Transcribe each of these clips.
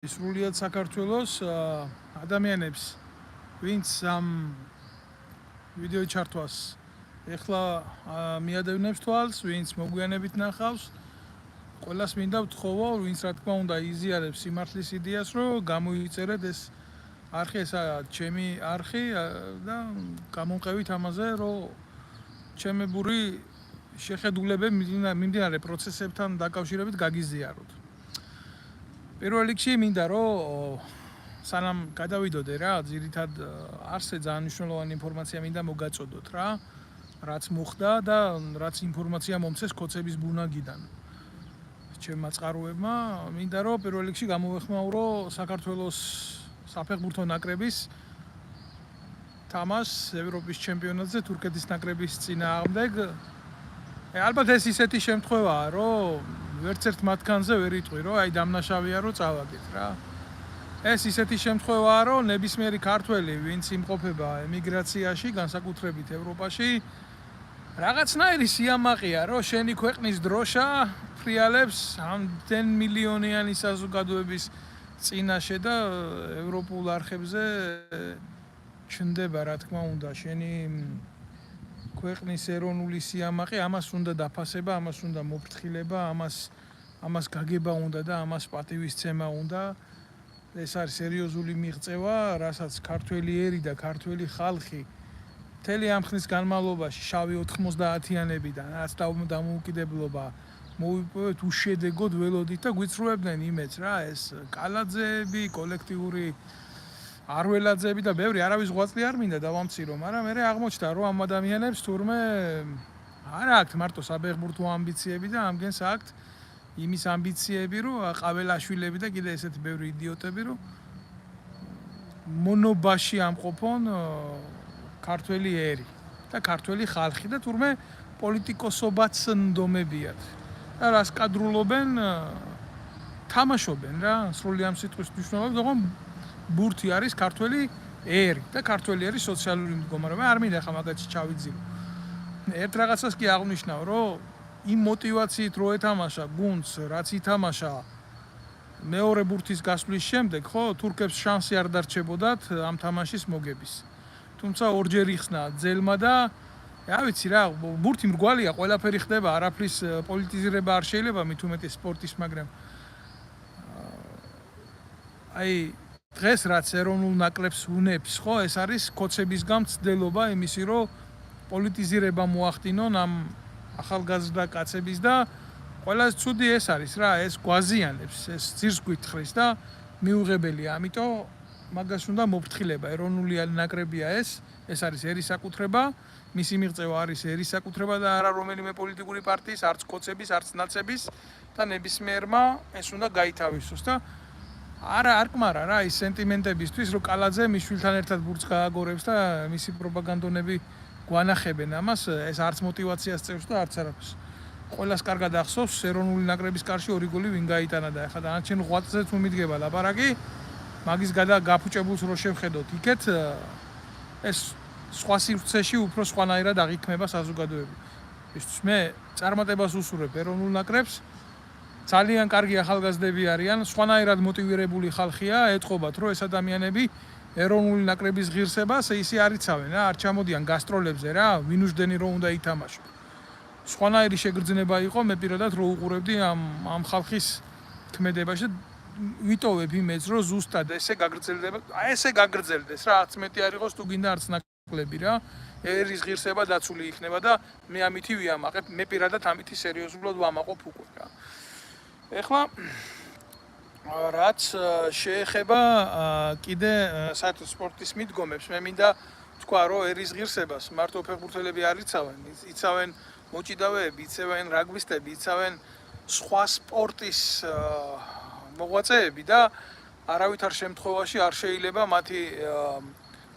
სრულიად საქართველოს ადამიანებს ვინც ამ ვიდეო ჩართვას ეხლა მიადევნებს თვალს, ვინც მოგვიანებით ნახავს, ყველას მინდა ვთხოვო, ვინც რა თქმა უნდა იზიარებს სიმართლის იდეას, რომ გამოიწერეთ ეს არხი, ესა ჩემი არხი და გამომყევით ამაზე, რომ ჩემებური შეხედულებები მიმდინარე პროცესებთან დაკავშირებით გაგიზიაროთ. პირველ რიგში მინდა რომ სანამ გადავიდოდე რა, ძირითად არსე ძალიან მნიშვნელოვანი ინფორმაცია მინდა მოგაწოდოთ რა, რაც მოხდა და რაც ინფორმაცია მომცეს კოცების ბუნაგიდან. ჩემმა წყაროებმა მინდა რომ პირველ რიგში გამოვეხმაურო საქართველოს საფეხბურთო ნაკრების თამაშს ევროპის ჩემპიონატზე თურქეთის ნაკრების წინააღმდეგ. ალბათ ეს ისეთი შემთხვევაა, რომ ვერც ერთ მათგანზე ვერ იტყვი, რომ აი დამნაშავეა რომ წავაგეთ რა. ეს ისეთი შემთხვევაა, რომ ნებისმიერი ქართველი, ვინც იმყოფება ემიგრაციაში, განსაკუთრებით ევროპაში, რაღაცნაირი სიამაყეა, რომ შენი ქვეყნის დროშა ფრიალებს ამდენ მილიონიანი საზოგადოების წინაშე და ევროპულ არხებზე ჩნდება, რა თქმა უნდა, შენი ქვეყნის ეროვნული სიამაყე, ამას უნდა დაფასება, ამას უნდა მოფრთხილება, ამას გაგება უნდა და ამას პატივისცემა უნდა. ეს არის სერიოზული მიღწევა, რასაც ქართველი ერი და ქართველი ხალხი მთელი ამ ხნის განმავლობაში შავი 90-იანებიდან რაც დამოუკიდებლობა მოვიპოვეთ უშედეგოდ ველოდით და გვიწრუებდნენ იმედს რა, ეს კალაძეები, კოლექტიური არველაძეები და ბევრი არავის ღვაწლი არ მინდა დავამცირო, მაგრამ მე აღმოჩნდა რომ ამ ადამიანებს თურმე არ აქვთ მარტო საფეხბურთო ამბიციები და ამგენს აქვთ იმის ამბიციები, რომ ყაველაშვილები და კიდე ესეთი ბევრი იდიოტები, რომ მონობაში ამყოფონ ქართველი ერი და ქართველი ხალხი და თურმე პოლიტიკოსობაც ნდომებიათ. და რას კადრულობენ, თამაშობენ რა, სრული ამ სიტყვის მნიშვნელობით, თქო ბურთი არის ქართველი ერი და ქართველი არის სოციალური მდგომარეობა. არ მინდა ხა მაგაში ჩავიძილო. ერთ რაღაცას კი აღნიშნავ, რომ იმ мотивაციით რო ეთამაშა გუნდს, რაც ითამაშა მეორე ბურთის გასვლის შემდეგ, ხო, თურქებს შანსი არ დარჩებოდათ ამ თამაშის მოგების. თუმცა ორჯერ იხსნა ძელმა და რა ვიცი რა, ბურთი მრგვალია, ყველაფერი ხდება, არაფრის პოლიტიზირება არ შეიძლება, მით უმეტე სპორტის, მაგრამ აი დღეს რაც ეროვნულ ნაკრებს უნებს, ხო, ეს არის კოცებისგან მცდელობა იმისი, რომ პოლიტიზირება მოახდინონ ამ ახალგაზრდა კაცების და ყველაზე ცუდი ეს არის რა, ეს გვაზიანებს, ეს ძირს გვითხრის და მიუღებელია. ამიტომ მაგას უნდა მოფრთხილება. ეროვნული ნაკრებია ეს არის ერის საკუთრება, მისი მიღწევა არის ერის საკუთრება და არა რომელიმე პოლიტიკური პარტიის, არც კოცების, არც ნაცების და ნებისმიერმა ეს უნდა გაითავისოს და არ კმარა რა ის სენტიმენტებისთვის, რომ კალაძე მის შვილთან ერთად ბურთს გააგორებს და მისი პროპაგანდონები გვანახებენ ამას, ეს არც мотивაციას წევს და არც არაფერს. ყველას კარგად ახსოვს ეროვნული ნაკრების კარში ორი გოლი ვინ გაიტანა და ეხლა დანარჩენ ღვაწლზე თუ მიდგება ლაპარაკი, მაგის გაფუჭებულს რო შევხედოთ, იქეთ ეს სხვა სივრცეში უფრო სხვანაირად აღიქმება საზოგადოება. ისიც მე წარმატებას უსურვებ ეროვნულ ნაკრებს. ძალიან კარგი ახალგაზრდები არიან, სხვანაირად მოტივირებული ხალხია, ეთყობათ, რომ ეს ადამიანები ეროვნული ნაკრების ღირსებას ისე არ იცავენ რა, არ ჩამოდიან გასტროლებზე რა, ვინუშდენი რომ უნდა ითამაშო. სხვანაირი შეგრძნება იყო, მე პირადად რო უყურებდი ამ ხალხის ქმედებაში და ვიტოვებ იმედს, რომ ზუსტად ესე გაგრძელდება, ესე გაგრძელდეს რა, არც მეტი არ იყოს თუ გინდა არც ნაკლები რა. ერის ღირსება დაცული იქნება და მე ამითი ვიამაყებ, მე პირადად ამითი სერიოზულად ვამაყობ უკვე რა. ეხლა რაც შეეხება კიდე საერთოდ სპორტის მიდგომებს, მე მინდა თქვა, რომ ერის ღირსებას მარტო ფეხბურთელები არ იცავენ, იცავენ მოჭიდავეები, იცავენ რაგბისტები, იცავენ სხვა სპორტის მოღვაწეები და არავითარ შემთხვევაში არ შეიძლება მათი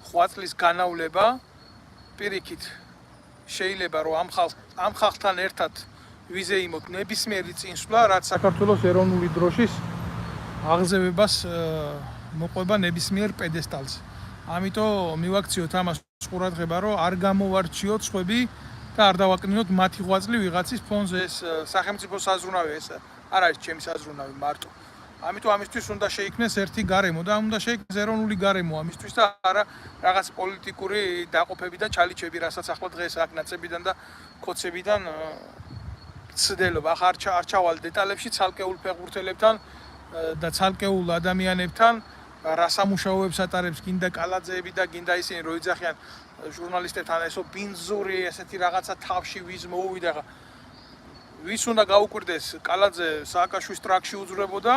ღვაწლის განავლება პირიქით შეიძლება რომ ამ ხალხთან ერთად ვიზეიმოთ ნებისმიერი წინსვლა, რაც საქართველოს ეროვნული დროშის აღზევებას მოყვება ნებისმიერ პედესტალზე. ამიტომ მივაქციოთ ამას ყურადღება, რომ არ გამოვარჩიოთ სხვები და არ დავაკნინოთ მათი ღვაწლი ვიღაცის ფონზე. ეს სახელმწიფო საზრუნავია, ეს არ არის ჩემი საზრუნავი მარტო. ამიტომ ამისთვის უნდა შეიქმნეს ერთი გარემო და უნდა შეიქმნეს ეროვნული გარემო ამისთვის და არა რაღაც პოლიტიკური დაყოფები და ჩალიჩები, რასაც ახლა დღეს აქ ნაცებიდან და ქოცებიდან ცდელობა. ახლა არ ჩავალ დეტალებში ცალკეულ ფეხბურთელებთან და ცალკეულ ადამიანებთან რა სამუშაოებს ატარებს გინდა კალაძეები და გინდა ისინი რო იძახიან ჟურნალისტებთან ესო ბინძური ესეთი რაღაცა თავში ვის მოუვიდა ვის უნდა გაუკვირდეს კალაძე სააკაშვილის ტრაქში უძვრებოდა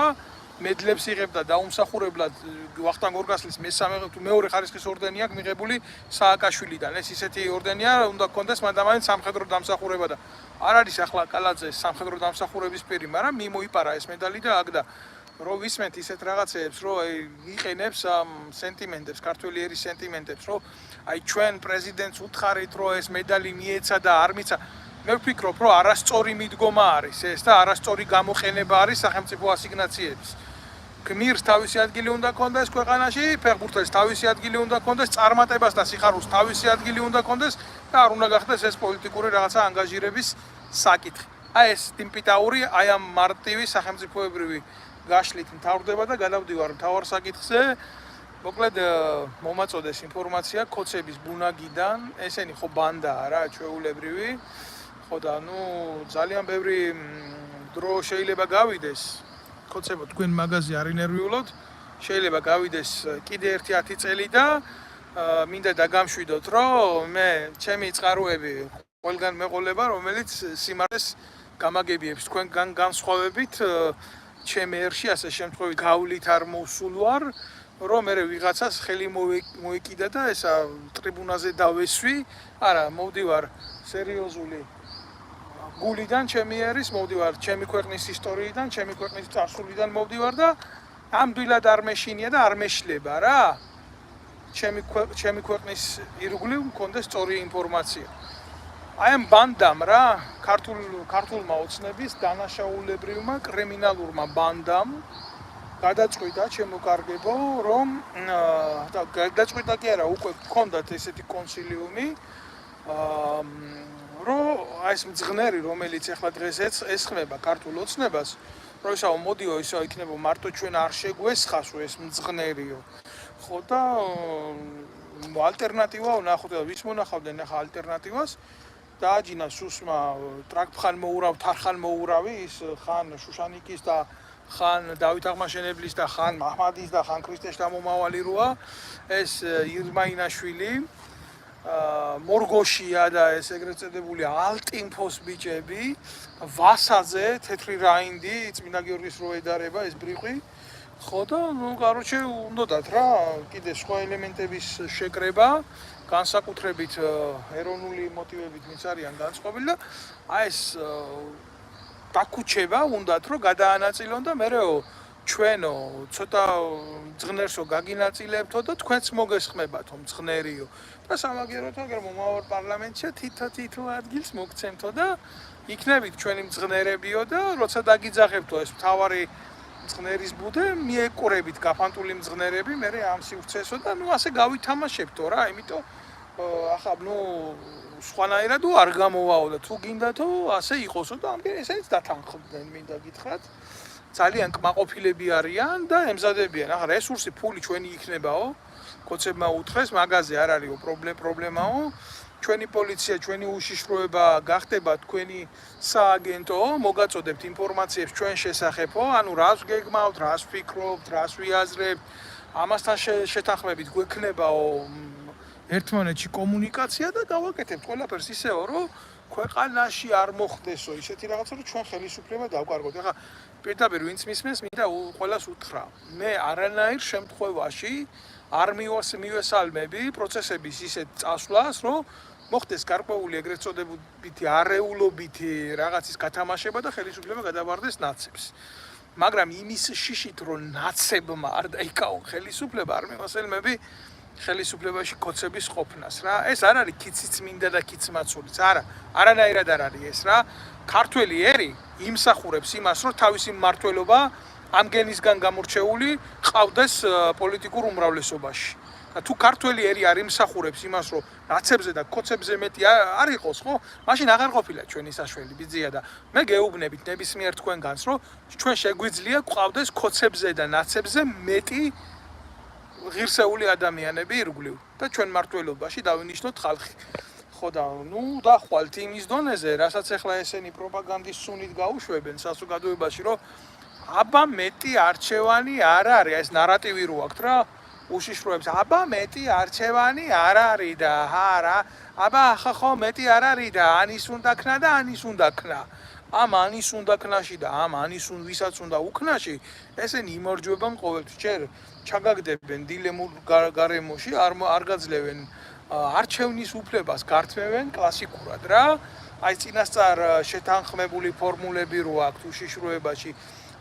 მედლებს იღებდა დაუმსახურებლად ვახტანგ გორგასლის მესამე თუ მეორე ხარისხის ორდენი აქვს მიღებული სააკაშვილიდან ეს ისეთი ორდენია უნდა გქონდეს მადამაინც სამხედრო დამსახურება და არ არის ახლა კალაძეს სამხედრო დამსახურების პირი მაგრამ მიმოიპარა ეს მედალი და აქ და რო ვისმენთ ისეთ რაღაცეებს რო იყენებს ამ სენტიმენტებს ქართველი ერის სენტიმენტებს რო აი ჩვენ პრეზიდენტს უთხარით რო ეს მედალი მიეცა და არ მიცა მე ვფიქრობ რომ არასწორი მიდგომა არის ეს და არასწორი გამოყენება არის სახელმწიფო ასიგნაციების გმირს თავისი ადგილი უნდა ქონდეს ქვეყანაში ფეხბურთელს თავისი ადგილი უნდა ქონდეს წარმატებას და სიხარულს თავისი ადგილი უნდა ქონდეს და არ უნდა გახდეს ეს პოლიტიკური რაღაცა ანგაჟირების საკითხი აი ეს ტიმპიტაური აი ამ მარტივი სახელმწიფოებრივი გაშლით მთავრდება და გადავდივარ მთავარ საკითხზე მოკლედ მომაწოდეს ინფორმაცია ქოცების ბუნაგიდან ესენი ხო ბანდაა რა ჩვეულებრივი ხო და ნუ ძალიან ბევრი დრო შეიძლება გავიდეს ქოცებო თქვენ მაღაზი არ ინერვიულოთ შეიძლება გავიდეს კიდე 1-10 წელი და მინდა დაგამშვიდოთ რომ მე ჩემი წყაროები ყველგან მეყოლება რომელიც სიმართლეს გამაგებიებს თქვენგან განსხვავებით ჩემი ერში ასე შემთხვევით გავლით არ მოსულ ვარ რომ მე ვიღაცას ხელი მოეკიდა და ესა ტრიბუნაზე დავესვი არა მოვდივარ სერიოზული გულიდან ჩემი ერის მოვდივარ ჩემი ქვეყნის ისტორიიდან ჩემი ქვეყნის წარსულიდან მოვდივარ და ამდვილად არ მეშინია და არ მეშლება რა ჩემი ქვეყნის ირგვლივ მქონდეს სწორი ინფორმაცია აი ამ ბანდამ რა ქართულმა ოცნების დანაშაულებრივმა კრიმინალურმა ბანდამ გადაწყვიტა ჩემო კარგებო რომ გადაწყვიტა კი არა უკვე გქონდათ ესეთი კონსილიუმი რომ აი ეს მძღნერი რომელიც ახლა დღეს ესხმება ქართულ ოცნებას რომ ისაო მოდიო ისო იქნება მარტო ჩვენ არ შეგვესხასო ეს მძღნერიო ხო და ალტერნატივა ვნახოთ და ვის მონახავდნენ ახლა ალტერნატივას დააჯინა სუსმა ტრაქფხან მოურავ თარხან მოურავი ის ხან შუშანიკის და ხან დავით აღმაშენებლის და ხან მაჰმადის და ხან ქრისტეს დამომავალი როა ეს ირმაინაშვილი მორგოშია და ეს ეგრეთ წოდებული ალტინფოს ბიჭები ვასაზე თეთრი რაინდი წმინდა გიორგის რო ედარება ეს ბრიყვი ხო და ნუ კაროჩე უნდათ რა კიდე სხვა ელემენტების შეკრება განსაკუთრებით ეროვნული მოტივებით ვინც არიან განწყობილი და აი ეს დაკუჩება უნდათ რომ გადაანაწილონ და მერეო ჩვენო ცოტა მძღნერსო გაგინაწილებთო და თქვენც მოგესხმებათო მძღნერიო და სამაგეროთო აგერ მომავალ პარლამენტში თითო ადგილს მოგცემთო და იქნებით ჩვენი მძღნერებიო და როცა დაგიძახებთო ეს მთავარი მძღნერის ბუდე მიეკურებით გაფანტული მძღნერები მე ამ სივრცესო და ნუ ასე გავითამაშებთო რა იმიტომ ახლა ნუ სხვანაირად არ გამოვაო და თუ გინდათო ასე იყოსო და ამგერ ესეც დათანხმდნენ მინდა გითხრათ ძალიან კმაყოფილები არიან და ემზადებიან ახლა რესურსი ფული ჩვენი იქნებაო ქოცებმა უთხრეს მაგაზე არ არისო პრობლემაო ჩვენი პოლიცია ჩვენი უშიშროება გახდება თქვენი სააგენტო მოგაწოდებთ ინფორმაციებს ჩვენ შესახებო ანუ რას გეგმავთ რას ვფიქრობთ რას ვიაზრებთ ამასთან შეთანხმებით გვექნებაო ერთმანეთში კომუნიკაცია და გავაკეთებთ ყველაფერს ისეო რომ ქვეყანაში არ მოხდესო ისეთი რაღაცა რომ ჩვენ ხელისუფლება დავკარგოთ ახლა პირდაპირ ვინც მისმენს მინდა ყველას უთხრა მე არანაირ შემთხვევაში არ მივესალმები პროცესების ისეთ წასვლას რომ მოხდეს გარკვეული ეგრეთ წოდებითი არეულობითი რაღაცის გათამაშება და ხელისუფლება გადავარდეს ნაცებს მაგრამ იმის შიშით რომ ნაცებმა არ დაიკავონ ხელისუფლება არ მივესალმები ხელისუფლებაში ქოცების ყოფნას რა ეს არ არის კიციც მინდა და კიცმაცულიც არა არანაირად არ არის ეს რა ქართველი ერი იმსახურებს იმას რომ თავისი მმართველობა ამ გენისგან გამორჩეული ყავდეს პოლიტიკურ უმრავლესობაში თუ ქართველი ერი არ იმსახურებს იმას, რომ ნაცებზე და კოცებზე მეტი არ იყოს, ხო? მაშინ აღარ ყოფილა ჩვენი საშველი ბიძია და მე გეუბნებით ნებისმიერ თქვენგანს, რომ ჩვენ შეგვიძლია გვყავდეს კოცებზე და ნაცებზე მეტი ღირსეული ადამიანები ირგვლივ და ჩვენ მართლობაში დავინიშნოთ ხალხი. ხო და დახვალთ იმის დონეზე, რასაც ახლა ესენი პროპაგანდის სუნით გაუშვებენ საზოგადოებაში, რომ აბა მეტი არჩევანი არ არის, ეს ნარატივი რო აქვს რა, უშიშროებს, აბა მეტი არჩევანი არ არის და არა, აბა ხო მეტი არ არის და ანის უნდა ქნა და ანის უნდა ქნა. ამ ანის უნდა ქნაში და ამ ანის ვისაც უნდა უქნაში, ესენი იმორჯვებენ ყოველთვის. ჯერ ჩაგაგდებენ დილემურ გარემოში, არ გაძლევენ არჩევნის უფლებას, გართმევენ კლასიკურად რა. აი წინასწარ შეთანხმებული ფორმულები რო აქვს უშიშროებაში,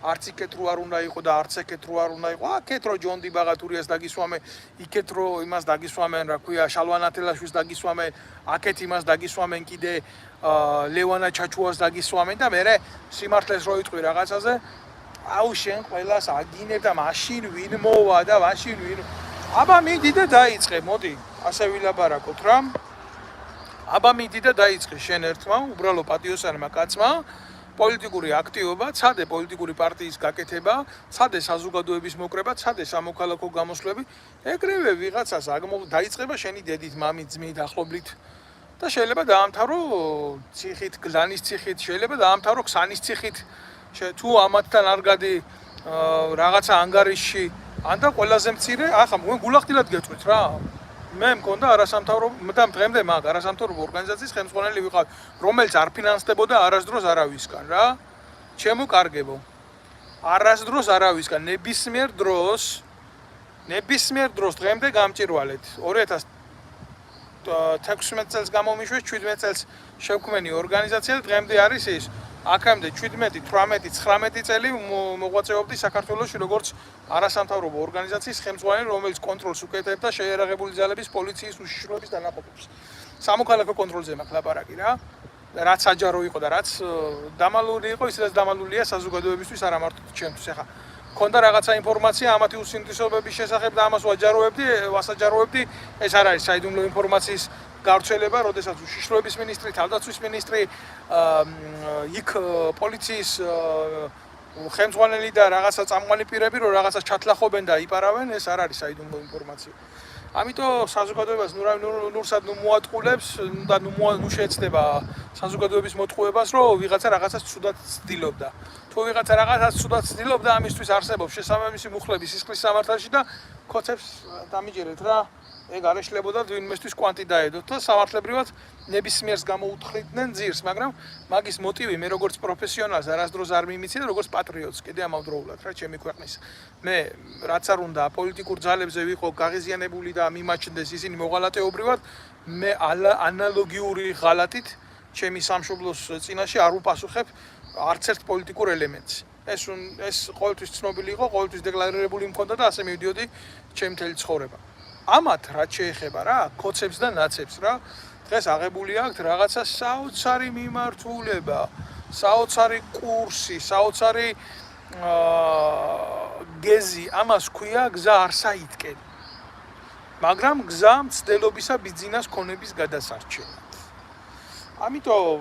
არც იქეთ რო არ უნდა იყო და არც ეგეთ რო არ უნდა იყო. აქეთ რო ჯონდი ბაღათურიას დაგისვამენ, იქეთ რო იმას დაგისვამენ, რა ქვია, შალვა ნათელაშვილს დაგისვამენ, აქეთ იმას დაგისვამენ კიდე ლევანა ჩაჩუას დაგისვამენ და მე სიმართლეს რო იტყვი რაღაცაზე, აუ შენ ყველას აგინებ და მაშინ ვინ მოვა და მაშინ ვინ აბა მიდი და დაიწყე, მოდი, ასე ვილაპარაკოთ რა. აბა მიდი და დაიწყე შენ ერთმა, უბრალო პატიოსანმა კაცმა პოლიტიკური აქტივობა, ცადე პოლიტიკური პარტიის გაკეთება, ცადე საზოგადოების მოკრება, ცადე სამოქალაქო გამოსვლები, ეგრევე ვიღაცას დაიწყება შენი დედით, მამით, ძმით, ახლობლით და შეიძლება დაამთავრო ციხით, გლანის ციხით, შეიძლება დაამთავრო ქსანის ციხით, თუ ამათთან არ გადი რაღაცა ანგარიშში, ან და ყველაზე მცირე, ახლა გულახდილად გეტყვით რა. მე მქონდა არასამთავრობო და დღემდე მაგ არასამთავრობო ორგანიზაციის ხელმძღვანელი ვიყავ, რომელიც არ ფინანსდებოდა არასდროს არავისგან რა. ჩემო კარგებო. არასდროს არავისგან ნებისმიერ დროს დღემდე გამჭირვალეთ. 2016 წელს გამომიშვეს, 17 წელს შევქმენი ორგანიზაცია და დღემდე არის ის. აქამდე 17, 18, 19 წელი მოღვაწეობდი საქართველოში როგორც არასამთავრობო ორგანიზაციის ხელმძღვანელი, რომელიც კონტროლს უკეთებდა შეიარაღებული ძალების პოლიციის უშიშროების დანაყოფებს. სამოქალაქო კონტროლზე მაქვს ლაპარაკი რა. რაც საჯარო იყო და რაც დამალული იყო, ის რაც დამალულია საზოგადოებისთვის, არა მარტო ჩემთვის. ახლა მქონდა რაღაცა ინფორმაცია ამათი უსინდისობების შესახებ და ამას ვასაჯაროებდი, ეს არ არის საიდუმლო ინფორმაციის გავრცელება, როდესაც უშიშროების მინისტრი, თავდაცვის მინისტრი, იქ პოლიციის ხელმძღვანელი და რაღაცა წამყვანი პირები რო რაღაცას ჩათლახობენ და იპარავენ, ეს არ არის საიდუმლო ინფორმაცია. ამიტომ საზოგადოებას ნურსად მოატყულებს და შეეცდება საზოგადოების მოტყუებას, რომ ვიღაცა რაღაცას ცუდად ცდილობდა. თუ ვიღაცა რაღაცას ცუდად ცდილობდა, ამისთვის არსებობს შესაბამისი მუხლები სისხლის სამართალში და კოცებს დამიჯერეთ რა. ეგ არ ეშლებოდა ვინმესთვის კვანტი დაედოთ და სამართლებრივად ნებისმიერს გამოუთხრიდნენ ძირს, მაგრამ მაგის მოტივი მე როგორც პროფესიონალს არასდროს არ მიმიცე და როგორც პატრიოტს კიდე ამავდროულად რა ჩემი ქვეყნის. მე რაც არ უნდა პოლიტიკურ ძალებზე ვიყო გაღიზიანებული და მიმაჩნდეს ისინი მოღალატეობრივად, მე ანალოგიური ღალატით ჩემი სამშობლოს წინაშე არ უპასუხებ არც ერთ პოლიტიკურ ელემენტს. ეს ყოველთვის ცნობილი იყო, ყოველთვის დეკლარირებული მქონდა და ასე მივდიოდი ჩემი მთელი ცხოვრება. ამათ რაც შეეხება რა, კოცებს და ნაცებს რა, დღეს აღებული აქვს რაღაცა საოცარი მიმართულება, საოცარი კურსი, საოცარი გეზი, ამას ქვია გზა არსაიტკენ. მაგრამ გზა მცდელობისა ბიძინას ქონების გადასარჩენად. ამიტომ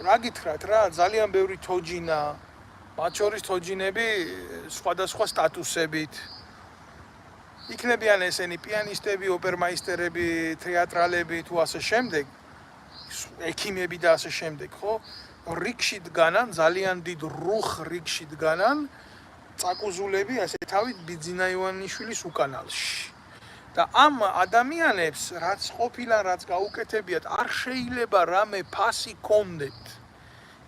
რა გითხრათ რა, ძალიან ბევრი თოჯინა, მათ შორის თოჯინები სხვადასხვა სტატუსებით იქნებიან ესენი პიანისტები, ოპერმაისტერები, თეატრალები თუ ასე შემდეგ, ექიმები და ასე შემდეგ, ხო? რიგში დგანან, ძალიან დიდ რუხ რიგში დგანან წაკუზულები ასე თავით ბიძინა ივანიშვილის უკანალში. და ამ ადამიანებს რაც ყოფილან, რაც გაუკეთებიათ, არ შეიძლება რამე ფასი კონდეთ.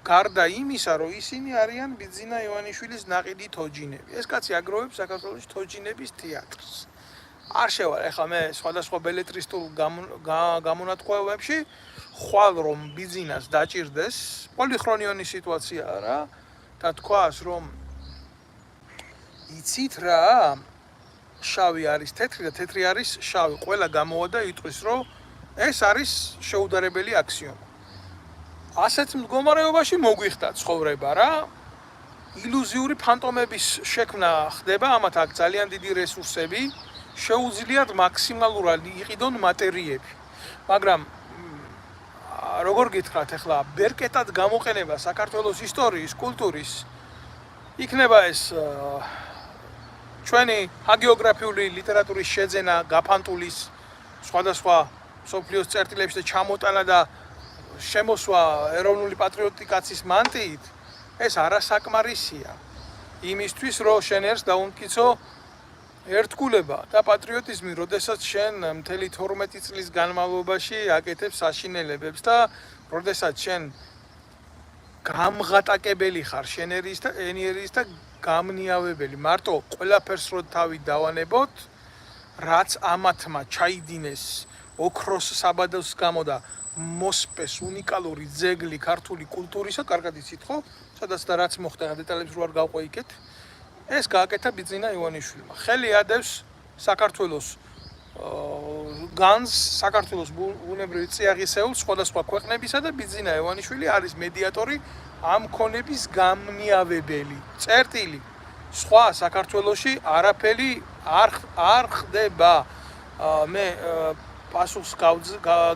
გარდა იმისა, რომ ისინი არიან ბიძინა ივანიშვილის ნაყიდი თოჯინები. ეს კაცი აგროვებს საქართველოს თოჯინების თეატრს. არ შევალ, ეხლა მე სხვადასხვა ბელეტრისტულ გამონათქვამებში ხვალ რომ ბიძინას დაჭირდეს, პოლიხრონიონი სიტუაციაა რა, და თქვას რომ იცით რა, შავი არის თეთრი და თეთრი არის შავი, ყველა გამოვა და იტყვის რომ ეს არის შეუდარებელი აქსიომა. ასეთ მდგომარეობაში მოგვიხდა ცხოვრება რა. ილუზიური ფანტომების შექმნა ხდება, ამათ აქვს ძალიან დიდი რესურსები, შეუძლიათ მაქსიმალურად იყიდონ მატერიები. მაგრამ როგორ გითხრათ ახლა ბერკეტად გამოყენება საქართველოს ისტორიის, კულტურის იქნება ეს ჩვენი ჰაგიოგრაფიული ლიტერატურის შეძენა, გაფანტულის სხვადასხვა სოფლიოს წერტილებში და ჩამოტანა და შემოსვა ეროვნული პატრიოტიკაცის მანტიით, ეს არასაკმარისია იმისთვის, რომ შენ ერთს დაუმტკიცო ერთგულება და პატრიოტიზმი, როდესაც შენ მთელი 12 წლის განმავლობაში აკეთებ საშინელებებს და როდესაც შენ გამღატაკებელი ხარ ენიერის და გამნიავებელი. მარტო ყველაფერს რო თავი დავანებოთ, რაც ამათმა ჩაიდინეს ოქროს საბადოს გამო და მოსპეს უნიკალური ძეგლი ქართული კულტურისა, კარგად იცით ხო? სადაც და რაც მოხდა, დეტალებს რო არ გავყვე იქეთ. ეს გააკეთა ბიძინა ივანიშვილმა. ხელი ადევს საქართველოს განს, საქართველოს ბუნებრივი წიაღისეულს სხვადასხვა ქვეყნებისა და ბიძინა ივანიშვილი არის მედიატორი ამ ქონების გამნიავებელი. წერტილი სხვა საქართველოში არაფერი არ ხდება. მე პასუხს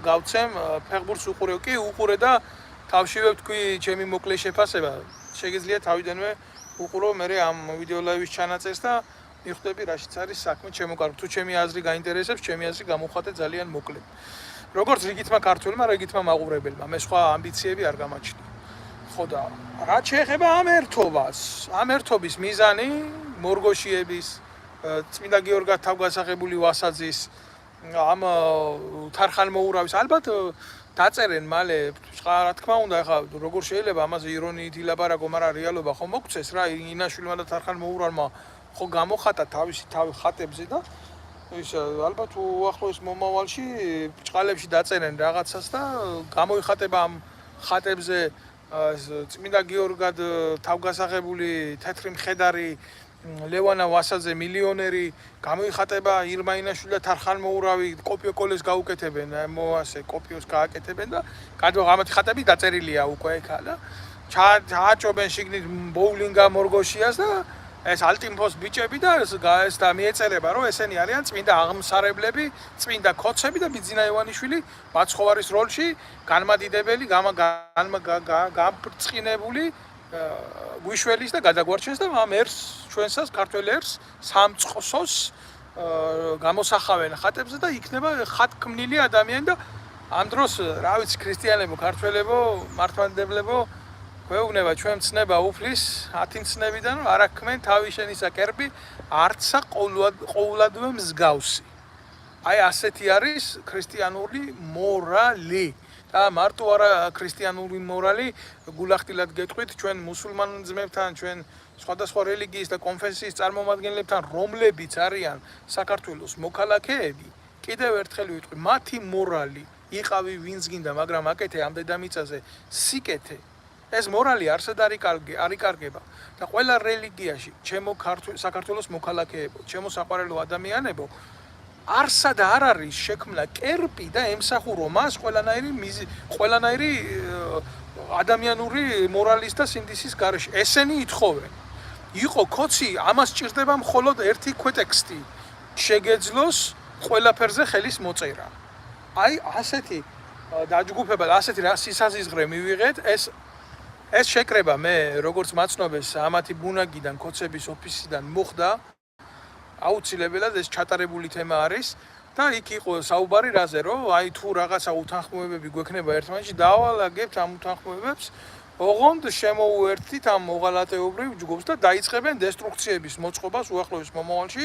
გავცემ, ფეხბურთს უყურებ, კი უყურე და თავშივე ვთქვი ჩემი მოკლე შეფასება. შეგიძლია თავიდანვე უყურო მე ამ ვიდეო ლაივის ჩანაწერს და მიხვდები რაშიც არის საქმე ჩემო კარგ. თუ ჩემი აზრი გაინტერესებს, ჩემი აზრი გამოვხატე ძალიან მოკლედ. როგორც რიგითმა ქართველმა, რიგითმა მაყურებელმა, მე სხვა ამბიციები არ გამაჩნია. ხო და რაც შეეხება ამ ერთობას, ამ ერთობის მიზანი მორგოშიების, წმინდა გიორგად თავგასახებული ვასაძის, ამ თარხანმოურავის ალბათ დაწერენ მალე, რა თქმა უნდა, ახლა როგორ შეიძლება ამაზე ირონიით ილაპარაკო, მაგრამ რეალობა ხო მოგცეს რა, ინაშვილმა და თარხანმოურავმა ხო გამოხატა თავისი თავი ხატებზე და ის ალბათ უახლოეს მომავალში ბრჭყალებში დაწერენ რაღაცას და გამოიხატება ამ ხატებზე წმინდა გიორგად თავგასახებული თეთრი მხედარი ლევანა ვასაძე მილიონერი გამოიხატება ირმა ინაშვილი და თარხანმოურავი კოპიოკოლეს გაუკეთებენ მოასე კოპიოს გააკეთებენ და კადო ამათი ხატები დაწერილია უკვე ეხა და ჩააჭობენ შიგნით ბოულინგა მორგოშიას და ეს ალტიმფოს ბიჭები და ეს და მიეწერება რომ ესენი არიან წმინდა აღმსარებლები, წმინდა ქოცები და ბიძინა ივანიშვილი მაცხოვარის როლში განმადიდებელი, გამბრწყინებული გვიშველის და გადაგვარჩენს და ამ ერს ჩვენსას ქართველ ერს სამწყსოს გამოსახავენ ხატებზე და იქნება ხატქმნილი ადამიანი და ამ დროს რა ვიცი ქრისტიანებო, ქართველებო, მართლმადიდებლებო გვეუბნება ჩვენ მცნება უფლის 10 მცნებიდან რომ არ აქმენ თავის შენისა კერპი არცა ყოვლადვე მსგავსი. აი ასეთი არის ქრისტიანული მორალი. და მარტო არა ქრისტიანული მორალი, გულახდილად გეტყვით ჩვენ მუსულმან ძმებთან, ჩვენ სხვადასხვა რელიგიის და კონფესიის წარმომადგენლებთან, რომლებიც არიან საქართველოს მოქალაქეები, კიდევ ერთხელ ვიტყვი, მათი მორალი იყავი ვინც გინდა, მაგრამ აკეთე ამ დედამიწაზე სიკეთე. ეს მორალი არსად არ იკარგება და ყველა რელიგიაში, ჩემო საქართველოს მოქალაქეებო, ჩემო საყვარელო ადამიანებო, არსად არ არის შექმნა კერპი და ემსახურო მას ყველანაირი ადამიანური მორალის და სინდისის გარეშე. ესენი ითხოვენ. იყო ქოცი, ამას სჭირდება მხოლოდ ერთი ქვეტექსტი. შეგეძლოს ყველაფერზე ხელის მოწერა. აი ასეთი დაჯგუფება, ასეთი სისაზიზღრე მივიღეთ, ეს შეკრება მე როგორც მაცნობეს ამათი ბუნაგიდან, ქოცების ოფისიდან მოხდა. აუცილებლად ეს ჩატარებული თემა არის და იქ იყო საუბარი რაზე რომ აი თუ რაღაცა უთანხმოებები გვექნება ერთმანეთში დავალაგებთ ამ უთანხმოებებს ოღონდ შემოუერთდით ამ მოღალატეობრივ ჯგუფს და დაიწყებენ დესტრუქციების მოწყობას უახლოეს მომავალში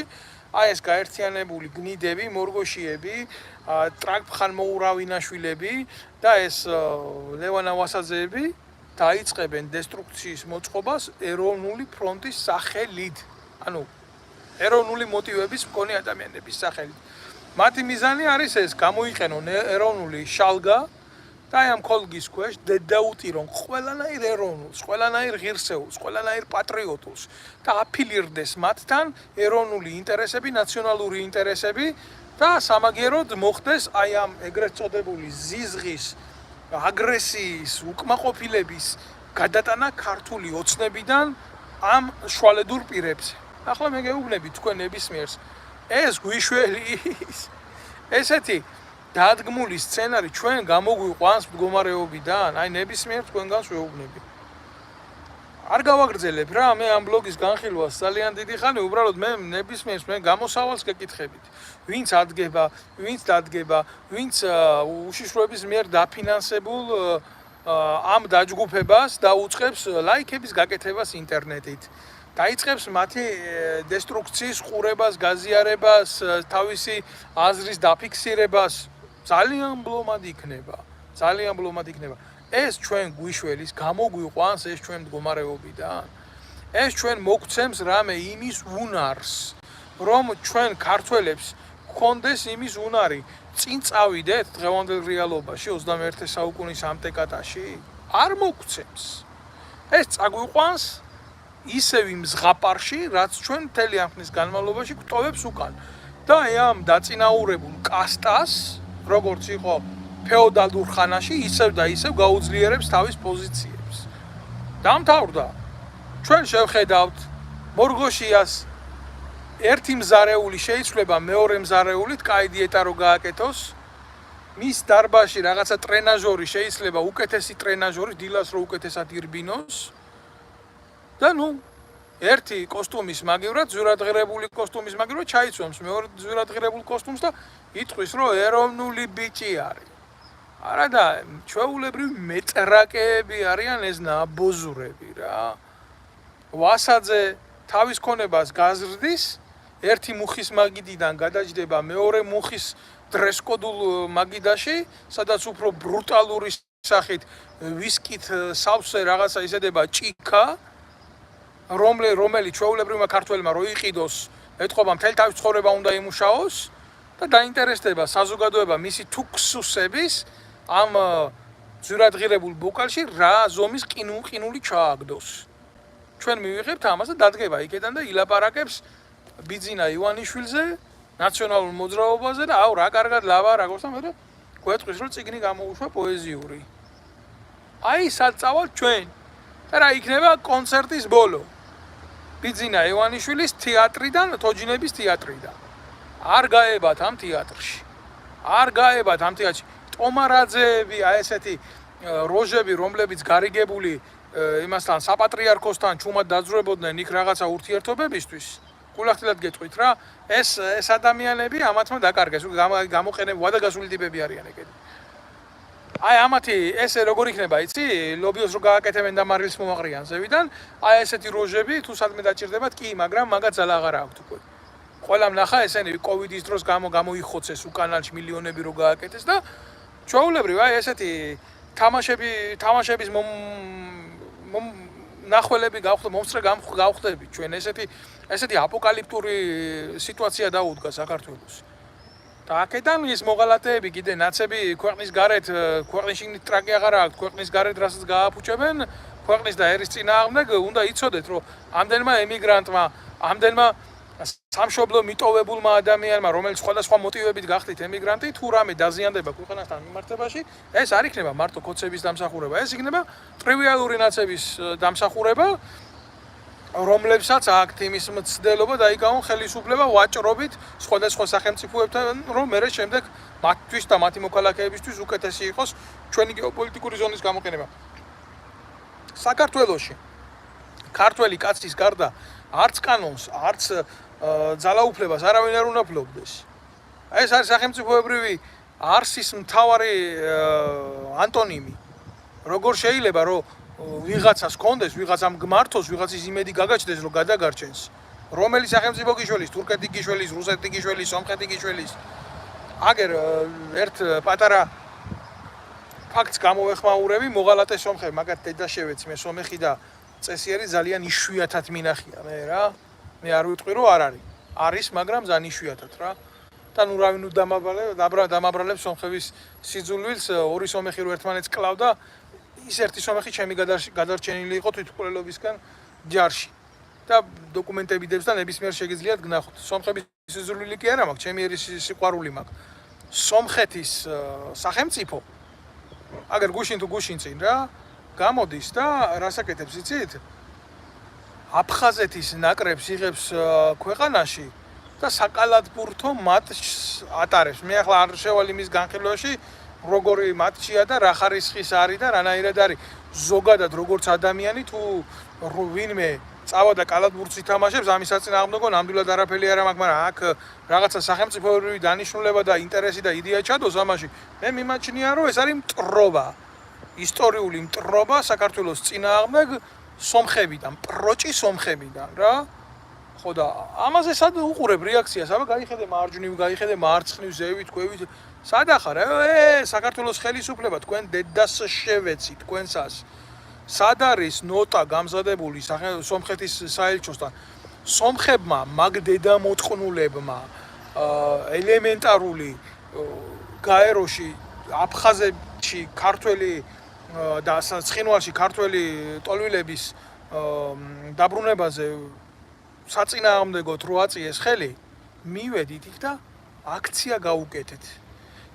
აი ეს გაერთიანებული გნიდები, მორგოშიები, ტრაგფხანმოურავინაშვილები და ეს ლევანა ვასაძეები დაიწყებენ დესტრუქციის მოწყობას ეროვნული ფრონტის სახელით. ანუ ეროვნული მოტივების მქონე ადამიანების სახელით. მათი მიზანი არის ეს, გამოიყენონ ეროვნული შალგა და აი ამ ქოლგის ქვეშ დედაუტირონ ყველანაირ ეროვნულს, ყველანაირ ღირსეულს, ყველანაირ პატრიოტულს და აფილირდეს მათთან ეროვნული ინტერესები, ნაციონალური ინტერესები და სამაგიეროდ მოხდეს აი ამ ეგრეთ წოდებული ზიზღის, აგრესიის, უკმაყოფილების გადატანა ქართული ოცნებიდან ამ შვალედურ პირებზე. ახლა მე გეუბნები თქვენ ნებისმიერს ეს გვიშველის ესეთი დადგმული სცენარი ჩვენ გამოგვიყვანს მდგომარეობიდან, აი ნებისმიერ თქვენგანს ვეუბნები. არ გავაგრძელებ რა, მე ამ ბლოგის განხილვას ძალიან დიდი ხანი უბრალოდ მე ნებისმიერს მე გამოსავალს გეკითხებით. ვინც ადგება, ვინც დადგება, ვინც უშიშროების მიერ დაფინანსებულ ამ დაჯგუფებას დაუწყებს ლაიქების გაკეთებას ინტერნეტით. დაიწყებს მათი დესტრუქციის ყურებას, გაზიარებას, თავისი აზრის დაფიქსირებას. ძალიან ბლომად იქნება. ძალიან ბლომად იქნება. ეს ჩვენ გვიშველის, გამოგვიყვანს ეს ჩვენ მდგომარეობიდან. ეს ჩვენ მოგცემს რამე იმის უნარს, რომ ჩვენ ქართველებს გქონდეს იმის უნარი, წინ წავიდეთ დღევანდელ რეალობაში 21 საუკუნის ამ ტეკატაში? არ მოგცემს. ეს წაგვიყვანს ისევ იმ ზღაპარში, რაც ჩვენ მთელი ამ ხნის განმავლობაში გვტოვებს უკან. და ამ დაწინაურებულ კასტას, როგორც იყო ფეოდალურ ხანაში, ისევ და ისევ გაუძლიერებს თავის პოზიციებს. დამთავრდა. ჩვენ შევხედავთ მორგოშიას ერთი მზარეული შეიცვლება მეორე მზარეულით, კაი დიეტა რო გააკეთოს. მის დარბაზში რაღაცა ტრენაჟორი შეიძლება უკეთესი ტრენაჟორი, დილას რო უკეთესად ირბინოს. და ნუ ერთი კოსტუმის მაგივრად, ზურადღირებული კოსტუმის მაგივრად ჩაიცვამს მეორე ზურადღირებულ კოსტუმს და იტყვის, რომ ეროვნული ბიჭი არის. არა და ჩვეულებრივი მეტრაკეები არიან ეს ნაბოზურები რა. ვასაძე თავის ქონებას გაზრდის, ერთი მუხის მაგიდიდან გადაჯდება მეორე მუხის დრესკოდულ მაგიდაში, სადაც უფრო ბრუტალური სახით ვისკით სავსე რაღაცა ისედება ჭიქა, რომელიც ჩვეულებრივმა ქართველმა რო იყიდოს, ეთყობა მთელი თავის ცხოვრება უნდა იმუშაოს და დაინტერესდება საზოგადოება მისი თუქსუსების ამ ზურადღირებულ ბოკალში რა ზომის ყინული ჩააგდოს. ჩვენ მივიღებთ ამას და დადგება იქიდან და ილაპარაკებს ბიძინა ივანიშვილზე, ნაციონალურ მოძრაობაზე და აუ რა კარგად ლაპარაკობს და მე გვეტყვის რომ წიგნი გამოუშვა პოეზიური. აი სად წავალთ ჩვენ? და რა იქნება კონცერტის ბოლო? ბიძინა ივანიშვილის თეატრიდან, თოჯინების თეატრიდან. არ გაებათ ამ თეატრში. არ გაებათ ამ თეატრში. ტომარაძეები, აი ესეთი როჟები, რომლებიც გარიგებული იმასთან საპატრიარქოსთან ჩუმად დაძრებოდნენ იქ რაღაცა ურთიერთობებისთვის. გულახდილად გეტყვით რა, ეს ადამიანები ამათმა დაკარგეს, გამოყენებო ვადაგასული ტიპები არიან ეგეთი. აი ამათი ესე როგორ იქნება, იცი? ლობიოს რო გააკეთებენ და მარილს მომაყრიან ზევიდან, აი ესეთი როჟები თუ სადმე დაჭირდებათ, კი, მაგრამ მაგაც ძალა აღარ აქვთ უკვე. ყველამ ნახა ესენი კოვიდის დროს გამოიხოცეს უკანალში მილიონები რო გააკეთეს და ჩვეულებრივ აი ესეთი თამაშების ნახველები მომსწრე გავხდებით ჩვენ ესეთი აპოკალიფტური სიტუაცია დაუდგა საქართველოს. და აქედან ის მოღალატეები კიდე ნაცები ქვეყნის გარეთ, ქვეყნის შიგნით ტრაკი აღარ აქვს, ქვეყნის გარეთ რასაც გააფუჭებენ, ქვეყნის და ერის წინააღმდეგ უნდა იცოდეთ, რომ ამდენმა ემიგრანტმა, ამდენმა სამშობლო მიტოვებულმა ადამიანმა, რომელიც სხვადასხვა მოტივებით გახდით ემიგრანტი, თუ რამე დაზიანდება ქვეყანასთან მიმართებაში, ეს არ იქნება მარტო კოცების დამსახურება, ეს იქნება ტრივიალური ნაცების დამსახურება, რომლებსაც აქვთ იმის მცდელობა დაიკავონ ხელისუფლება ვაჭრობით სხვადასხვა სახელმწიფოებთან, რომ მერე შემდეგ მათთვის და მათი მოქალაქეებისთვის უკეთესი იყოს ჩვენი გეოპოლიტიკური ზონის გამოყენება. საქართველოში ქართველი კაცის გარდა არც კანონს, არც ძალაუფლებას არავინ არ უნდა ფლობდეს. ეს არის სახელმწიფოებრივი არსის მთავარი ანტონიმი. როგორ შეიძლება რომ ვიღაცას კონდეს, ვიღაცამ გმართოს, ვიღაცის იმედი გაგაჩნდეს, რომ გადაგარჩენს. რომელი სახელმწიფო გიშველის, თურქეთი გიშველის, რუსეთი გიშველის, სომხეთი გიშველის. აგერ ერთ პატარა ფაქტს გამოვეხმაურები, მოღალატე სომხები, მაგათ დედაშევეც მე სომეხი და წესიერი ძალიან იშვიათად მინახია მე რა. მე არ ვიტყვი რომ არ არის. არის, მაგრამ ძალიან იშვიათად რა. და ნუ რავი ნუ დამაბრალებს სომხების სიძულვილს, ორი სომეხი რო ერთმანეთს კლავდა, ის ერთი სომეხი ჩემი გადარჩენილი იყო თვითმკვლელობისგან ჯარში. და დოკუმენტები დებს და ნებისმიერ შეგიძლიათ გნახოთ. სომხების სიძულვილი კი არა მაქვს, ჩემი ერის სიყვარული მაქვს. სომხეთის სახელმწიფო აგერ გუშინ თუ გუშინ წინ რა გამოდის და რას აკეთებს იცით? აფხაზეთის ნაკრებს იღებს ქვეყანაში და საკალათბურთო მატჩს ატარებს. მე ახლა არ შევალ იმის განხილვაში, როგორი მატჩია და რა ხარისხის არის და რანაირად არის. ზოგადად როგორც ადამიანი თუ ვინმე წავა და კალათბურთს ითამაშებს, ამის საწინააღმდეგო ნამდვილად არაფერი არ მაქვს, მაგრამ აქ რაღაცა სახელმწიფოებრივი დანიშნულება და ინტერესი და იდეა ჩადოს ამაში. მე მიმაჩნია, რომ ეს არის მტრობა. ისტორიული მტრობა საქართველოს წინააღმდეგ სომხებიდან, პროჭი სომხებიდან რა. ხო და ამაზე სად უყურებ რეაქციას? აბა გაიხედე მარჯვნივ, გაიხედე მარცხნივ, ზევით, ქვევით. სად ახარ? საქართველოს ხელისუფლება თქვენ დედას შევეცი თქვენსას. სად არის ნოტა გამზადებული სომხეთის საელჩოსთან? სომხებმა მაგ დედამოწყნულებმა ელემენტარული გაეროში, აფხაზეთში ქართველი და ცხინვალში ქართველი ტოლვილების დაბრუნებაზე საწინააღმდეგოდ რო აწიეს ხელი, მივედით იქ და აქცია გაუკეთეთ.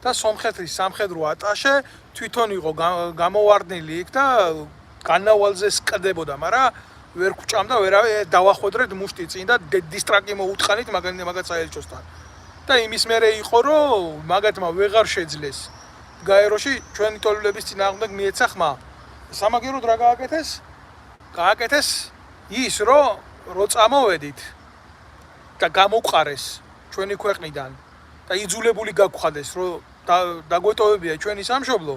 და სომხეთის სამხედრო ატაშე თვითონ იყო გამოვარდნილი იქ და განავალზე სკდებოდა, მაგრამ ვერ გვჭამდა, ვერავე დავახვედრეთ მუშტი წინ და დისტრაკი მოუთხანით მაგაც საელჩოსთან. და იმის მერე იყო, რომ მაგათმა ვეღარ შეძლეს გაეროში ჩვენი ტოლვილების წინააღმდეგ მიეცა ხმა. სამაგიეროდ რა გააკეთეს? გააკეთეს ის, რომ წამოვედით და გამოყარეს ჩვენი ქვეყნიდან და იძულებული გაგხვდეს, რომ დაგვეტოვებია ჩვენი სამშობლო.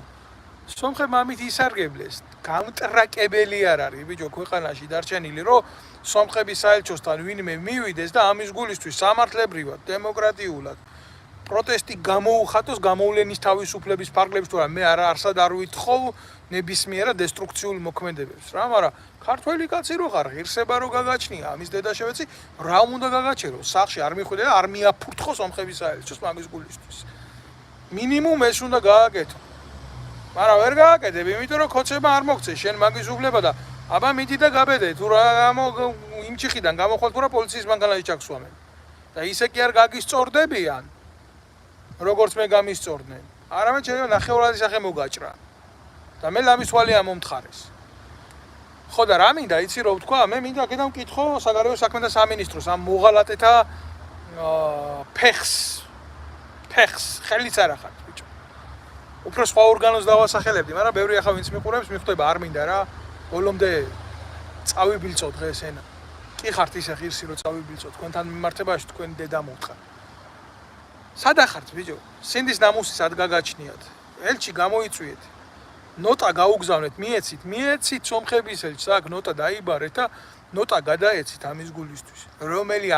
სომხებმა ამით ისარგებლეს. გამტრაკებელი არ არის ბიჭო ქვეყანაში დარჩენილი, რომ სომხების საელჩოსთან ვინმე მივიდეს და ამის გულისთვის სამართლებრივად, დემოკრატიულად პროტესტი გამოუხატოს გამოვლენის თავისუფლების ფარგლებს, თუ მე არსად არ ვითხოვ ნებისმიერად დესტრუქციულ მოქმედებებს რა, მაგრამ ქართველი კაცი რო ხარ, ღირსება რო გაგაჩნია, ამის დედა შევეცი, რა უნდა გაგაჩერო? სახში არ მიხვიდე და არ მიაფურთხო სომხების საელჩოს მაგის გულისთვის. მინიმუმ ეს უნდა გააკეთო. მაგრამ ვერ გააკეთებ, იმიტომ რომ ქოცება არ მოგცე შენ მაგის უფლება და აბა მიდი და გაბედე, თუ რა იმ ჩიხიდან გამოხვალ თუ რა პოლიციის მანქანაში ჩაგსვამენ. და ისე კი არ გაგისწორდებიან, როგორც მე გამისწორდნენ. არამედ შეიძლება ნახევრადი სახე მოგაჭრა. და მე ლამის თვალი ამომთხარეს. ხო და რა მინდა იცი რო ვთქვა, მე მინდა აქედან მკითხო საგარეო საქმეთა სამინისტროს ამ მოღალატეთა ფეხს ხელიც არ ახართ ბიჭო. უფრო სხვა ორგანოს დავასახელებდი, მაგრამ ბევრი ახლა ვინც მიყურებს, მიხვდება არ მინდა რა, ბოლომდე წავიბილწო დღეს ენა. კი ხართ ისე ღირსი რომ წავიბილწო თქვენთან მიმართებაში, თქვენ დედა მოთხარ. სად ახართ ბიჭო? სინდის ნამუსი სად გაგაჩნიათ? ელჩი გამოიწვიეთ. ნოტა გაუგზავნეთ, მიეცით სომხების ელჩს, აქ ნოტა დაიბარეთ და ნოტა გადაეცით ამის გულისთვის. რომელი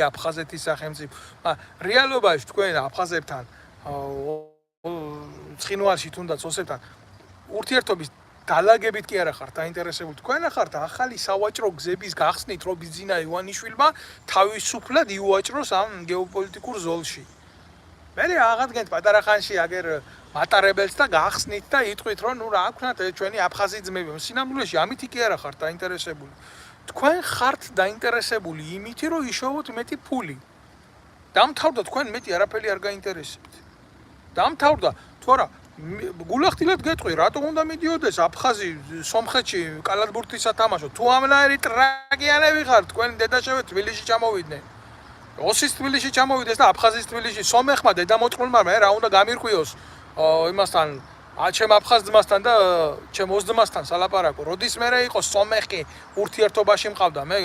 აფხაზეთის სახელმწიფო. რეალობაში თქვენ აფხაზებთან ცხინვალში თუნდაც ოსებთან ურთიერთობის დალაგებით კი არა ხართ დაინტერესებული. თქვენ ახართ ახალი სავაჭრო გზების გახსნით, რომ ბიზინა ივანიშვილმა თავისუფლად იუაჭროს ამ გეოპოლიტიკურ ზოლში. მე აღადგენთ პატარა ხანში აგერ მატარებელს და გახსნით და იტყვით, რომ ნუ რა აქვთ ჩვენი აფხაზი ძმები. სინამდვილეში ამით კი არა ხართ დაინტერესებული. თქვენ ხართ დაინტერესებული იმითი, რომ იშოვოთ მეტი ფული. დამთავრდა თქვენ მეტი არაფერი არ გაინტერესებთ. დამთავრდა, თუ არა გულახდილად გეტყვი, რატომ უნდა მიდიოდეს აფხაზი სომხეთში კალათბურთის სათამაშო? თუ ამნაირი ტრაგიანები ხართ, თქვენ დედა შევეთ თბილისში ჩამოვიდნენ. ოსის თბილისში ჩამოვიდეს და აფხაზის თბილისში სომეხმა დედამოწყნულმა მე რა უნდა გამირკვიოს იმასთან ჩემ აფხაზ ძმასთან და ჩემ ოსძმასთან სალაპარაკო. როდის მე იყო სომეხი ურთიერთობაში მყავდა მე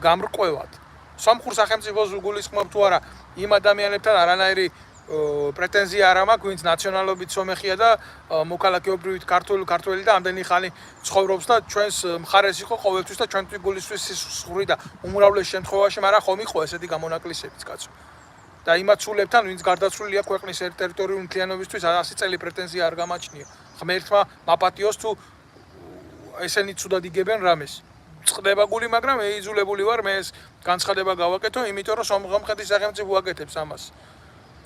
გამრკვევად. სომხურ სახელმწიფოს გულისხმობ თუ არა იმ ადამიანებთან არანაირი პრეტენზია არ მაქვს, ვინც ნაციონალობით სომეხია და მოქალაქეობრივით ქართველი და ამდენი ხანი ცხოვრობს და ჩვენს მხარეს იყო ყოველთვის და ჩვენთვის გულისთვის სისხლი და უმრავლეს შემთხვევაში, მაგრამ ხომ იყო ესეთი გამონაკლისებიც კაცო. და იმათ სულებთან, ვინც გარდაცვლილია ქვეყნის ტერიტორიული მთლიანობისთვის 100 წელი პრეტენზია არ გამაჩნია. ღმერთმა მაპატიოს თუ ესენი ცუდად იგებენ რამეს. წყდება გული, მაგრამ მე იძულებული ვარ მე ეს განცხადება გავაკეთო, იმიტომ რომ სომხეთის სახელმწიფო აკეთებს ამას.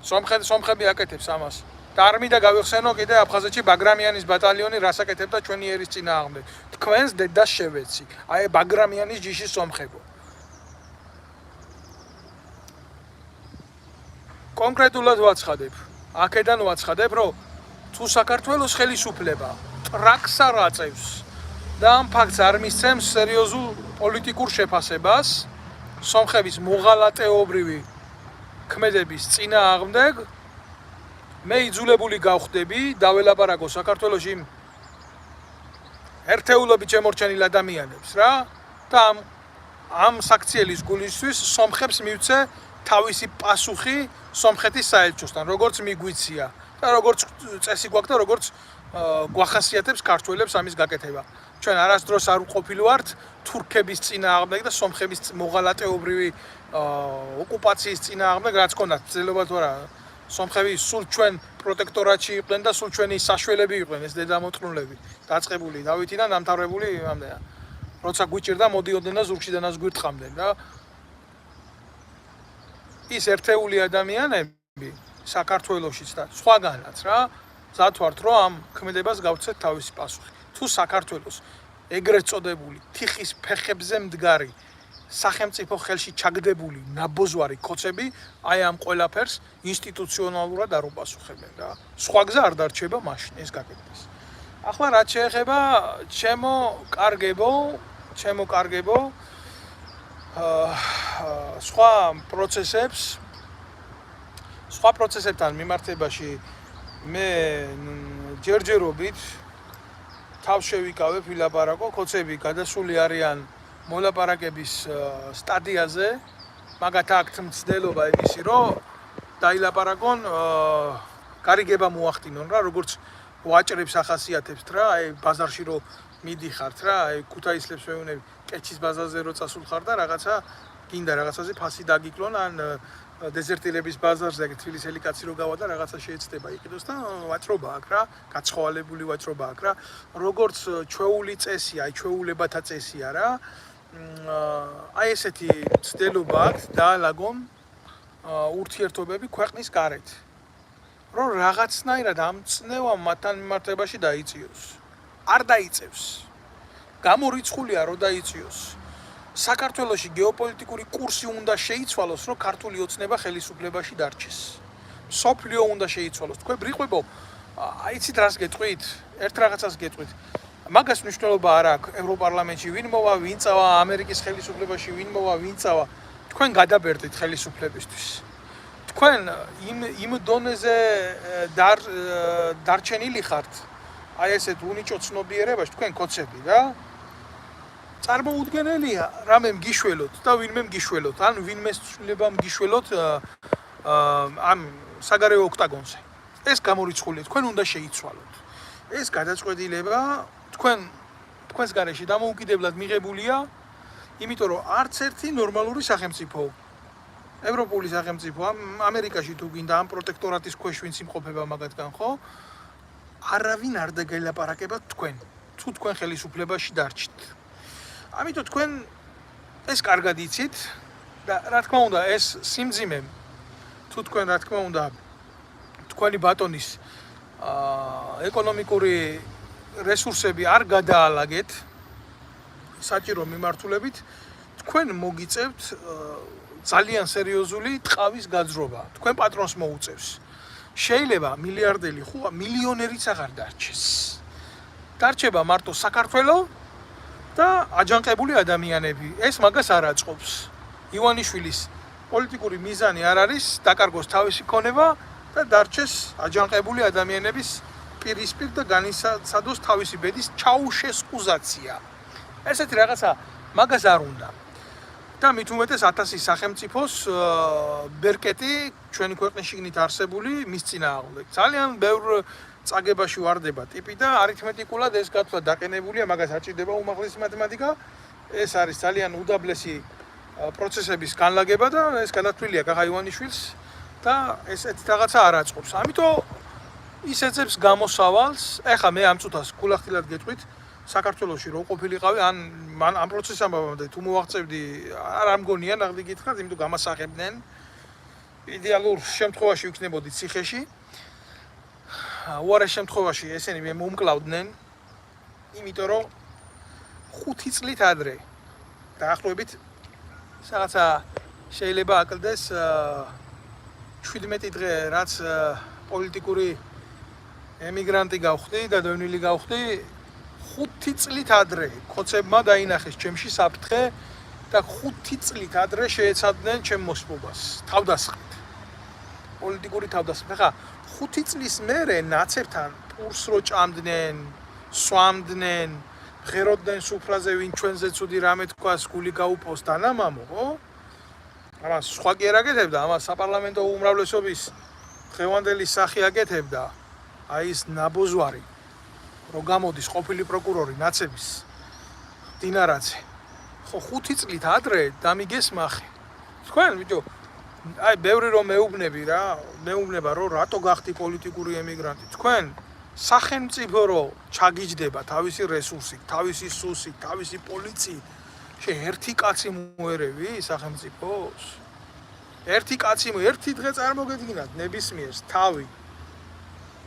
სომხები აკეთებს ამას. და არ მინდა გავიხსენო კიდე აფხაზეთში ბაგრამიანის ბატალიონი რას აკეთებდა ჩვენი ერის წინააღმდეგ. თქვენს დედას შევეცი. აი ბაგრამიანის ჯიშის სომხებო. კონკრეტულად ვაცხადებ. აქედან ვაცხადებ, რომ თუ საქართველოს ხელისუფლება ტრაქს არ აწევს და ამ ფაქტს არ მისცემს სერიოზულ პოლიტიკურ შეფასებას, სომხების მოღალატეობრივი ქმედების წინააღმდეგ მე იძულებული გავხდები დაველაპარაკო საქართველოს იმ ერთეულობით შემორჩენილ ადამიანებს რა და ამ საქციელის გულისთვის სომხებს მივცე თავისი პასუხი სომხეთის საელჩოსთან როგორც მიგვიცია და როგორც წესი გვაქვს და როგორც გვახასიათებს ქართველებს ამის გაკეთება ჩვენ არასდროს არ ვყოფილვართ თურქების წინააღმდეგ და სომხების მოღალატეობრივი ოკუპაციის წინააღმდეგ რაც ქონდათ ძელობა თუ არა სომხები სულ ჩვენ პროტექტორატში იყვნენ და სულ ჩვენი საშველები იყვნენ ეს დედამოწმულები დაწყებული დავითიდან დამთავრებული ამდეა როცა გვიჭირდა მოდიოდნენ და ზურგში დანას გვირთხამდნენ და ის ერთეული ადამიანები საქართველოშიც და სხვაგანაც რა ზათვართ რომ ამ ქმედებას გავცეთ თავისი პასუხი თუ საქართველოს ეგრეთ წოდებული თიხის ფეხებზე მდგარი სახელმწიფო ხელში ჩაგდებული ნაბოზვარი კოცები აი ამ ყველაფერს ინსტიტუციონალურად არ უპასუხებენ რა სხვა გზა არ დარჩება მაშინ ეს გაკეთდეს ახლა რაც შეეხება ჩემო კარგებო სხვა პროცესებთან მიმართებაში მე ჯერჯერობით თავს შევიკავებ ვილაპარაკო კოცები გადასული არიან მოლაპარაკების სტადიაზე მაგათ აქვთ მცდელობა იმისი რომ დაილაპარაკონ გარიგება მოახდინონ რა როგორც ვაჭრებს ახასიათებთ რა აი ბაზარში რომ მიდიხართ რა აი ქუთაისლებს ვეუბნები კეჩის ბაზარზე რო წასულხარ და რაღაცა გინდა რაღაცაზე ფასი დაგიკლონ ან დეზერტირების ბაზარზე თბილისელი კაცი რო გავა და რაღაცა შეეცდება იყიდოს და ვაჭრობა აქვს რა გაცხოვალებული ვაჭრობა აქვს რა როგორც ჩვეული წესია აი ჩვეულებათა წესია რა აი ესეთი ცდელობა აქვს დაალაგონ ურთიერთობები ქვეყნის გარეთ რომ რაღაცნაირად ამ წნევამ მათთან მიმართებაში დაიწიოს არ დაიწევს გამორიცხულია რომ დაიწიოს საქართველოში გეოპოლიტიკური კურსი უნდა შეიცვალოს რომ ქართული ოცნება ხელისუფლებაში დარჩეს სოფლიო უნდა შეიცვალოს თქვენ ბრიყვებო აიცით რას გეტყვით ერთ რაღაცას გეტყვით მაგას მნიშვნელობა არ აქვს ევროპარლამენტში ვინ მოვა ვინ წავა ამერიკის ხელისუფლებაში ვინ მოვა ვინ წავა თქვენ გადაბერდით ხელისუფლებისთვის თქვენ იმ დონეზე დარჩენილი ხართ აი ესეთ უნიჭო ცნობიერებაში თქვენ კოცები რა წარმოუდგენელია რამე მგიშველოთ და ვინმე მგიშველოთ ან ვინმე ცვლილება მგიშველოთ ამ საგარეო ოქტაგონზე ეს გამორიცხულია თქვენ უნდა შეიცვალოთ ეს გადაწყვეტილება თქვენს გარეშე დამოუკიდებლად მიღებულია იმიტომ რომ არც ერთი ნორმალური სახელმწიფო ევროპული სახელმწიფო ამერიკაში თუ გინდა ამ პროტექტორატის ქვეშ ვინც იმყოფება მაგათგან ხო არავინ არ დაგელაპარაკება თქვენ თუ თქვენ ხელისუფლებაში დარჩით ამიტომ თქვენ ეს კარგად იცით და რა თქმა უნდა ეს სიმძიმე თუ თქვენ რა თქმა უნდა თქვენი ბატონის ეკონომიკური რესურსები არ გადაალაგეთ საჭირო მიმართულებით თქვენ მოგიწევთ ძალიან სერიოზული ტყავის გაძრობა თქვენ პატრონს მოუწევს შეიძლება მილიარდელი ხო მილიონერიც აღარ დარჩეს დარჩება მარტო საქართველოს და აჯანყებული ადამიანები ეს მაგას არ აწყობს ივანიშვილის პოლიტიკური მიზანი არ არის დაკარგოს თავისი ქონება და დარჩეს აჯანყებული ადამიანების პირისპირ და განიცადოს თავისი ბედის ჩაუშესკუზაცია ესეთი რაღაცა მაგას არ უნდა და მით უმეტეს 1000 სახელმწიფოს ბერკეტი ჩვენი ქვეყნის შიგნით არსებული მის წინააღმდეგ ძალიან ბევრ წაგებაში ვარდება ტიპი და არითმეტიკულად ეს გათვლა დაყენებულია მაგას არ ჭირდება უმაღლესი მათემატიკა ეს არის ძალიან უდაბლესი პროცესების განლაგება და ეს განათვლილია გაღა ივანიშვილს და ესეთ რაღაცა არ აწყობს ამიტომ ის ეცებს გამოსავალს ეხა მე ამ წუთას გულახდილად გეტყვით საქართველოში რო ყოფილიყავი ან ამ პროცესამდე თუ მოვაღწევდი არ მგონია ნახდი გითხრათ იმიტომ გამასახებდნენ იდეალურ შემთხვევაში ვიქნებოდი ციხეში უარეს შემთხვევაში ესენი მე მომკლავდნენ იმიტომ რომ 5 წლით ადრე დაახლოებით რაღაცა შეიძლება აკლდეს 17 დღე რაც პოლიტიკური ემიგრანტი გავხდი და დევნილი გავხდი 5 წლით ადრე კოცებმა დაინახეს ჩემში საფრთხე და 5 წლით ადრე შეეცადნენ ჩემ მოსპობას თავდასხმით პოლიტიკური თავდასხმა. ხა 5 წლის მერე ნაცებთან პურს რო ჭამდნენ, სვამდნენ, ღეროდნენ სუფრაზე ვინ ჩვენზე ცუდი რამე თქვას, გული გაუპოს დანამამო, ხო? ამას სხვა კი არ აკეთებდა, ამას საპარლამენტო უმრავლესობის დღევანდელი სახი აკეთებდა. აი ეს ნაბოზვარი რო გამოდის ყოფილი პროკურორი ნაცების დინარაძე. ხო 5 წლით ადრე დამიგესმახე. თქვენ ბიჭო, აი ბევრი რომ მეუბნება რომ რატო გახდი პოლიტიკური ემიგრანტი. თქვენ სახელმწიფო რო ჩაგიჯდება თავისი რესურსით, თავისი სუსით, თავისი პოლიციით, ერთი კაცი მოერევი სახელმწიფოს? ერთი კაცი ერთი დღე წარმოგედგინათ ნებისმიერს თავი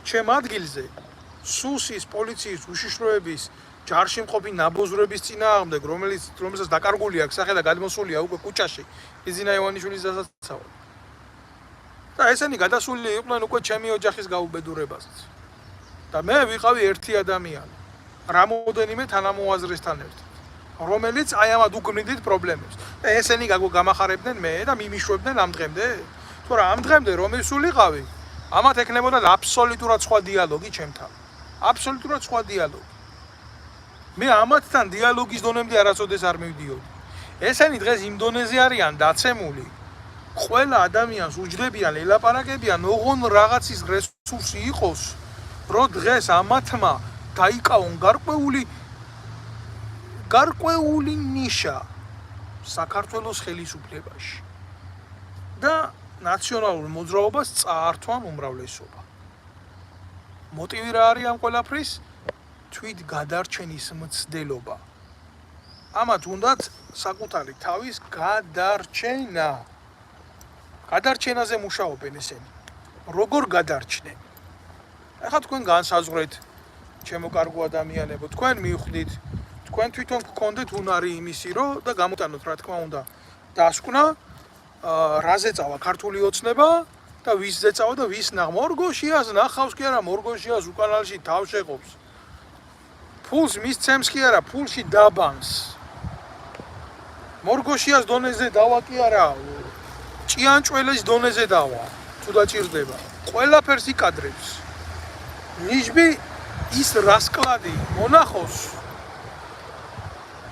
ჩემ ადგილზე სუსის პოლიციის უშიშროების ჯარში მყოფი ნაბოზრების წინააღმდეგ, რომელსაც დაკარგული აქვს სახე და გადმოსულია უკვე კუჭაში იზინა ივანიშვილის დასაცავად. და ესენი გადასული იყვნენ უკვე ჩემი ოჯახის გაუბედურებაზეც. და მე ვიყავი ერთი ადამიანი, რამოდენიმე თანამოაზრესთან ერთად, რომელიც აი ამად უგმნიდით პრობლემებს. და ესენი გამახარებდნენ მე და მიმიშვებდნენ ამ დღემდე. თორე ამ დღემდე რომ ვისულიყავი, ამათ ეკნებოდა აბსოლუტურად სხვა დიალოგი ჩემთან. აბსოლუტურად სხვა დიალოგი. მე ამათთან დიალოგის დონემდე არასოდეს არ მივდიოდი. ესენი დღეს იმ დონეზე არიან დაცემული. ყველა ადამიანს უჯდებიან, ელაპარაკებიან, ოღონ რაღაცის რესურსი იყოს, რომ დღეს ამათმა დაიკავონ გარკვეული ნიშა საქართველოს ხელისუფლებაში და ნაციონალურ მოძრაობას წაართვან უმრავლესობა. მოტივი რა არის ამ ყველაფრის? თვით გადარჩენის მცდელობა. ამათ უნდათ საკუთარი თავის გადარჩენა. გადარჩენაზე მუშაობენ ესენი. როგორ გადარჩნენ? ახლა თქვენ განსაზღვრეთ, ჩემო კარგო ადამიანებო, თქვენ მივხვდით, თქვენ თვითონ გქონდეთ უნარი იმისი, რომ და გამოტანოთ რა თქმა უნდა დასკვნა, რაზე წავა ქართული ოცნება და ვის ზეწავა და ვის ნაღმა. ორგოშიას ნახავს კი არა, ორგოშიას უკანალში თავს შეყობს. ფულს მისცემს კი არა, ფულში დაბანს. მორგოშიას დონეზე დავა კი არა, ჭიანჭველის დონეზე დავა, თუ დაჭირდება. ყველაფერს იკადრებს. ნიშბი ის რასკლადი მონახოს,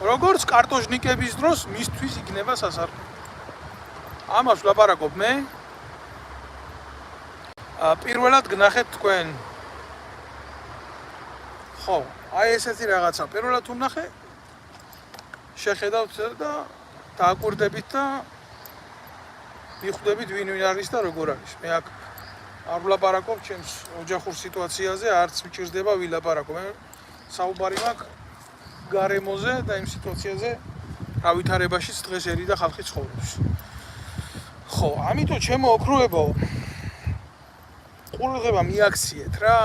როგორც კარტოშნიკების დროს მისთვის იქნება სასარგებლო. ამას ვლაპარაკობ მე. პირველად გნახეთ თქვენ. ხო, აი ესეთი რაღაცა. პირველად ვნახე, შეხედავთ და დააკვირდებით და მიხვდებით ვინ არის და როგორ არის. მე აქ არ ვლაპარაკობ ჩემს ოჯახურ სიტუაციაზე, არც მჭირდება ვილაპარაკო. მე საუბარი მაქვს გარემოზე და იმ სიტუაციაზე, რა ვითარებაშიც დღეს ერი და ხალხი ცხოვრობს. ხო, ამიტომ ჩემო ოქროებო, ყურადღება მიაქციეთ რა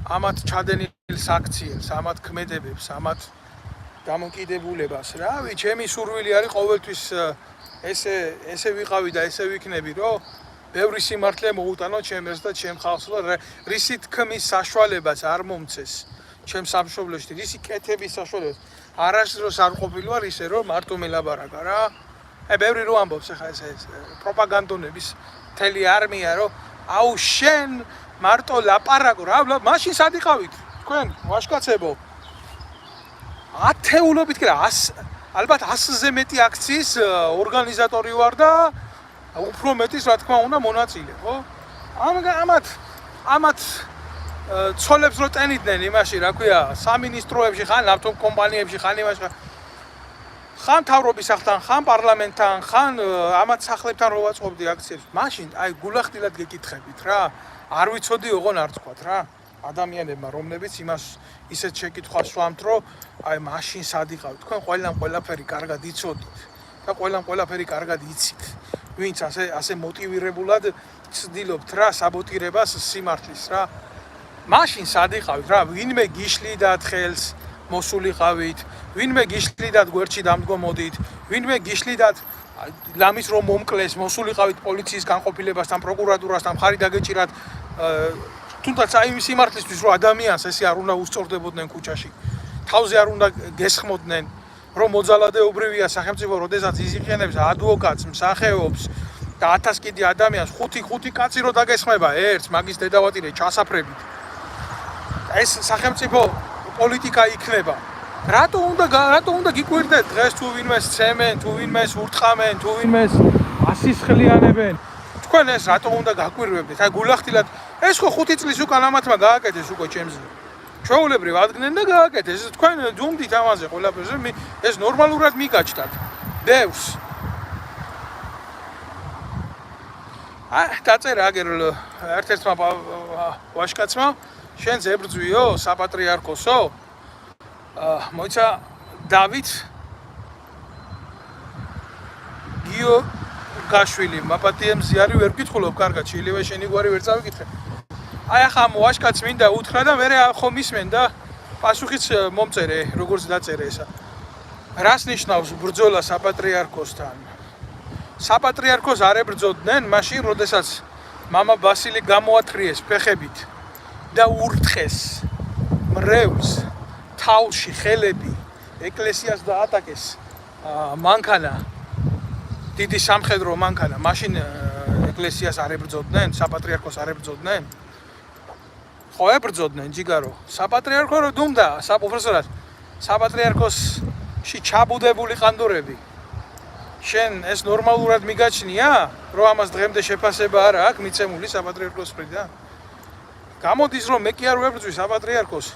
ამათ ჩადენილ საქციელს, ამათ ქმედებებს, ამათ დამოკიდებულებას. რავი, ჩემი სურვილი არის ყოველთვის ესე ვიყავი და ესე ვიქნები, რომ ბევრი სიმართლე მოუტანო ჩემს და ჩემ ხალხს და რისი თქმის საშუალებას არ მომცეს ჩემ სამშობლოში, რისი კეთების საშუალებას არასდროს არ ყოფილი ვარ ისე რომ მარტო მელაპარაკა რა. აი ბევრი რო ამბობს ახლა ეს პროპაგანდონების მთელი არმია რომ აუ შენ მარტო ლაპარაკო რა, მაშინ სად იყავით თქვენ ვაშკაცებო? ათეულობით კი რა, ალბათ 100-ზე მეტი აქციის ორგანიზატორი ვარ და უფრო მეტის რა თქმა უნდა მონაწილე, ხო? ამათ ცოლებს რო ტენიდნენ იმაში, რა ქვია, სამინისტროებში, ხან ნავთობ კომპანიებში, ხან იმაში, ხან თავრობის სახლთან, ხან პარლამენტთან, ხან ამათ სახლებთან რო ვაწყობდი აქციებს. მაშინ აი გულახდილად გეკითხებით რა. არ ვიცოდი ოღონ არ თქვათ რა. ადამიანებმა რომლებიც იმას ისეთ შეკითხვას სვამთ, რომ აი მაშინ სად იყავით? თქვენ ყველაფერი კარგად იცოდით და ყველაფერი კარგად იცით. ვინც ასე მოტივირებულად ცდილობთ რა საბოტირებას სიმართლის რა. მაშინ სად იყავით რა? ვინმე გიშლიდათ ხელს მოსულიყავით, ვინმე გიშლიდათ გვერდში დამდგომოდით, ვინმე გიშლიდათ ლამის რომ მომკლეს მოსულიყავით პოლიციის განყოფილებასთან, პროკურატურასთან, მხარი დაგეჭირათ თუნდაც აი იმ სიმართლისთვის რომ ადამიანს ესე არ უნდა უსწორდებოდნენ ქუჩაში. თავზე არ უნდა გესხმოდნენ, რომ მოძალადეობრივია სახელმწიფო, როდესაც იზიყენებს ადვოკატს, მსახეობს, და 1000 კიდე ადამიანს 5 კაცი რო დაგესხმება ერთს მაგის დედავატირე ჩასაფრებით. ეს სახელმწიფო პოლიტიკა იქნება. რატო უნდა გიკვირდეთ დღეს თუ ვინმეს ცემენ, თუ ვინმეს ურტყამენ, თუ ვინმეს ასისხლიანებენ? თქვენ ეს რატო უნდა გაკვირვებდეთ? აი გულახდილად ეს ხო 5 წლის უკან ამათმა გააკეთეს უკვე ჩემზე. ჩვეულებრივ ადგნენ და გააკეთეს. თქვენ დუმდით ამაზე ყველაფერზე, ეს ნორმალურად მიგაჩნდათ. ბევრს. დაწერა აგერ ერთ-ერთმა ვაშკაცმა, შენ ზებრძვიო საპატრიარქოსო? მოიცა დავით გიორგაშვილი, მაპატიემ ზიარი ვერ გითხულობ კარგად, შეიძლება შენი გვარი ვერ წავიკითხე. აი ახლა ამ ვაშკაც მინდა უთხრა და მე ხო მისმენ და პასუხიც მომწერე, როგორც დაწერე ესა. რას ნიშნავს ბრძოლა საპატრიარქოსთან? საპატრიარქოს არ ებრძოდნენ მაშინ, როდესაც მამა ბასილი გამოათრიეს ფეხებით და ურთხეს მრევლს თავში ხელები, ეკლესიას დაატაკეს მანქანა, დიდი სამხედრო მანქანა. მაშინ ეკლესიას არ ებრძოდნენ, საპატრიარქოს არ ებრძოდნენ? ხო ებრძოდნენ ჯიგარო. საპატრიარქო რო დუმდა, უბრალოდ საპატრიარქოსში ჩაბუდებული ყანდურები. შენ ეს ნორმალურად მიგაჩნია, რომ ამას დღემდე შეფასება არა აქვს მიცემული საპატრიარქოს მხრიდან? გამოდის რომ მე კი არ ვებრძვი საპატრიარქოს.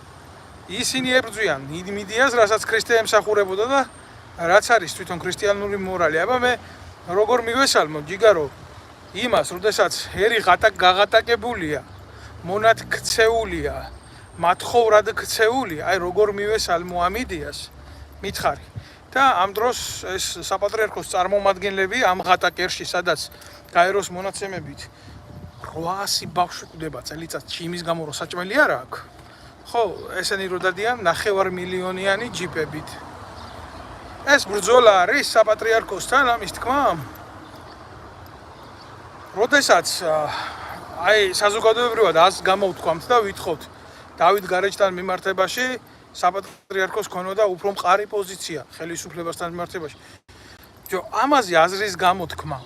ისინი ებრძვიან მიდიას, რასაც ქრისტე ემსახურებოდა და რაც არის თვითონ ქრისტიანული მორალი. აბა მე როგორ მივესალმო ჯიგარო იმას, როდესაც ერი გაღატაკებულია, მონად ქცეულია, მათხოვრად ქცეულია, აი როგორ მივესალმო ამ იდეას, მითხარი. და ამ დროს ეს საპატრიარქოს წარმომადგენლები ამ ღატაკერში, სადაც გაეროს მონაცემებით 800 ბავშვი კვდება წელიწადში, იმის გამო რომ საჭმელი არ აქვს. ხო, ესენი რო დადიან 9 მილიონიანი ჯიპებით. ეს ბრძოლა არის საპატრიარქოსთან, ამის თქმა. როდესაც აი საზოგადოებრივად ას გამოვთქვამთ და ვითხოვთ დავით გარეჯთან მიმართებაში, საპატრიარქოს ქონოდა უფრო მყარი პოზიცია ხელისუფლებასთან მიმართებაში. ამაზე აზრის გამოთქმა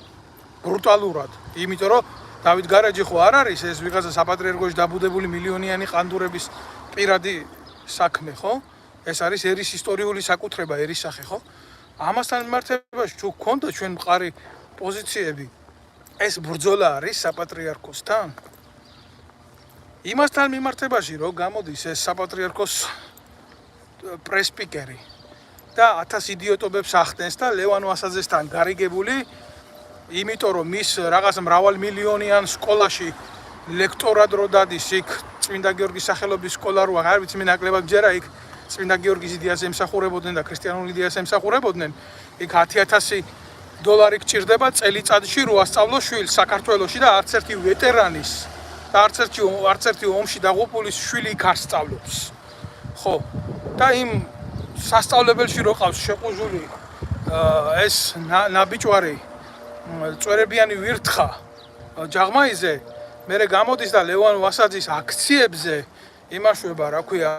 ბრუტალურად, იმიტომ რომ დავით გარეჯი ხო არ არის ეს ვიღაცა საპატრიარქოში დაბუდებული მილიონიანი ყანდურების პირადი საქმე, ხო? ეს არის ერის ისტორიული საკუთრება, ერის სახე, ხო? ამასთან მიმართებაში თუ გქონდა ჩვენ მყარი პოზიციები, ეს ბრძოლა არის საპატრიარქოსთან? იმასთან მიმართებაში რომ გამოდის ეს საპატრიარქოს პრესპიკერი და 1000 იდიოტობებს ახდენს და ლევან ვასაძესთან გარიგებული, იმიტომ რომ მის რაღაც მრავალმილიონიან სკოლაში ლექტორად რო დადის, იქ წმინდა გიორგის სახელობის სკოლა როა, არ ვიცი მე ნაკლებად ჯერა იქ წმინდა გიორგის იდეას ემსახურებოდნენ და ქრისტიანულ იდეას ემსახურებოდნენ. იქ $10,000 გჭირდება წელიწადში რო ასწავლო შვილს საქართველოში და არც ერთი ვეტერანის და არც ერთი ომში დაღუპულის შვილი იქ არ სწავლობს. ხო, და იმ სასწავლებელში რო ყავს შეყუზული ეს ნაბიჯვარი წვერებიანი ვირთხა ჯაღმაიზე, მერე გამოდის და ლევან ვასაძის აქციებზე იმაშვება, რა ქვია,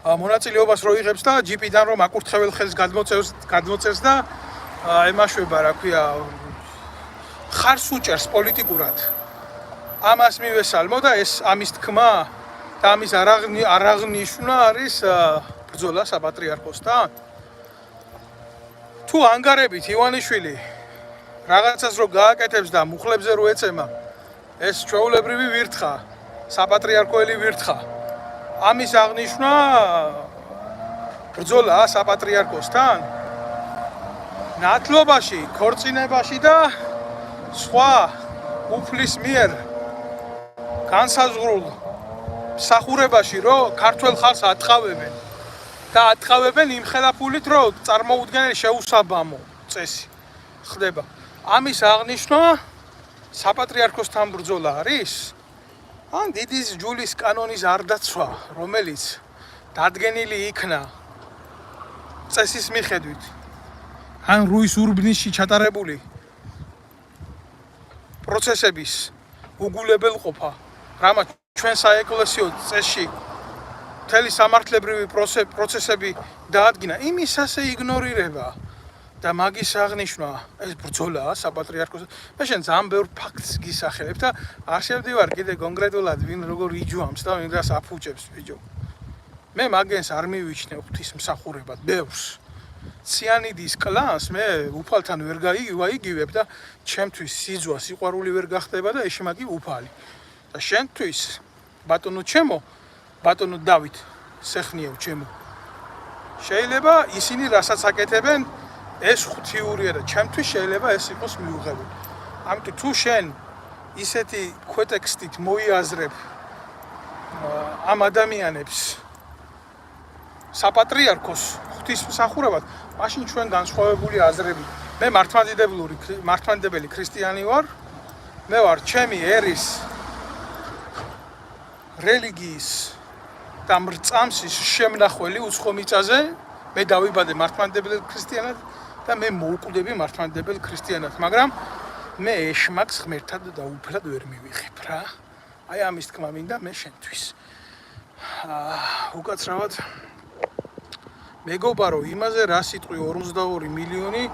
მონაწილეობას რო იღებს და ჯიპიდან რომ აკურთხეულ ხელს გადმოწერს და იმაშვება, რა ქვია, ხარს უჭერს პოლიტიკურად. ამას მივესალმო და ეს ამის თქმა და ამის არაღნიშნა არის ბრძოლა საპატრიარქოსთან. თუ ანგარებით ივანიშვილი რაღაცას რო გააკეთებს და მუხლებზე რო ეცემა, ეს ჩვეულებრივი ვირთხა, საპატრიარქოელი ვირთხა. ამის აღნიშვნა ბრძოლა საპატრიარქოსთან, ნათლობაში, ქორწინებაში და სხვა უფლის მიერ განსაზღვრულ მსახურებაში, რომ ქართველ ხალხს ატყავებენ და ატყავებენ იმ ხელაფულით, რომ წარმოუდგენელი შეუსაბამო წესი ხდება. ამის აღნიშვნა საპატრიარქოსთან ბრძოლა არის? ან დიდი ჯულის კანონის არდაცვა, რომელიც დადგენილი იქნა წესის მიხედვით, ან რუის ურბნისში ჩატარებული პროცესების უგულებელყოფა, რამაც ჩვენ საეკლესიო წესში მთელი სამართლებრივი პროცესები დაადგინა, იმის ასე იგნორირება და მაგის აღნიშვნა ეს ბრძოლაა საპატრიარქოს. მე შენ ძალიან ბევრ ფაქტს გისახელებ და არ შევდივარ კიდე კონკრეტულად ვინ როგორ იჯვამს და ვინ რას აფუჭებს ბიჭო. მე მაგენს არ მივიჩნევ ღვთისმსახურებად ბევრს. ციანიდის კლანს მე უფალთან ვერ გაიგივებ და ჩემთვის სიძვა სიყვარული ვერ გახდება და ეშმაკი უფალი. და შენთვის ბატონო ჩემო, ბატონო დავით სეხნიევ ჩემო. შეიძლება ისინი რასაც აკეთებენ ეს ღვთიურია და ჩემთვის შეიძლება ეს იყოს მიუღებელი. ამიტომ თუ შენ ისეთი ქვეტექსტით მოიაზრებ ამ ადამიანებს საპატრიარქოს ღვთისმსახურებად, მაშინ ჩვენ განსხვავებული აზრები. მე მართლმადიდებელი ქრისტიანი ვარ. მე ვარ ჩემი ერის რელიგიის და მრწამსის შემნახველი უცხო მიწაზე. მე დავიბადე მართლმადიდებელ ქრისტიანად და მე მოვკვდები მართლმადიდებელ ქრისტიანად, მაგრამ მე ეშმაკს ღმერთად და უფლად ვერ მივიღებ რა. აი ამის თქმა მინდა მე შენთვის. უკაცრავად მეგობარო იმაზე რა სიტყვი 52 მილიონი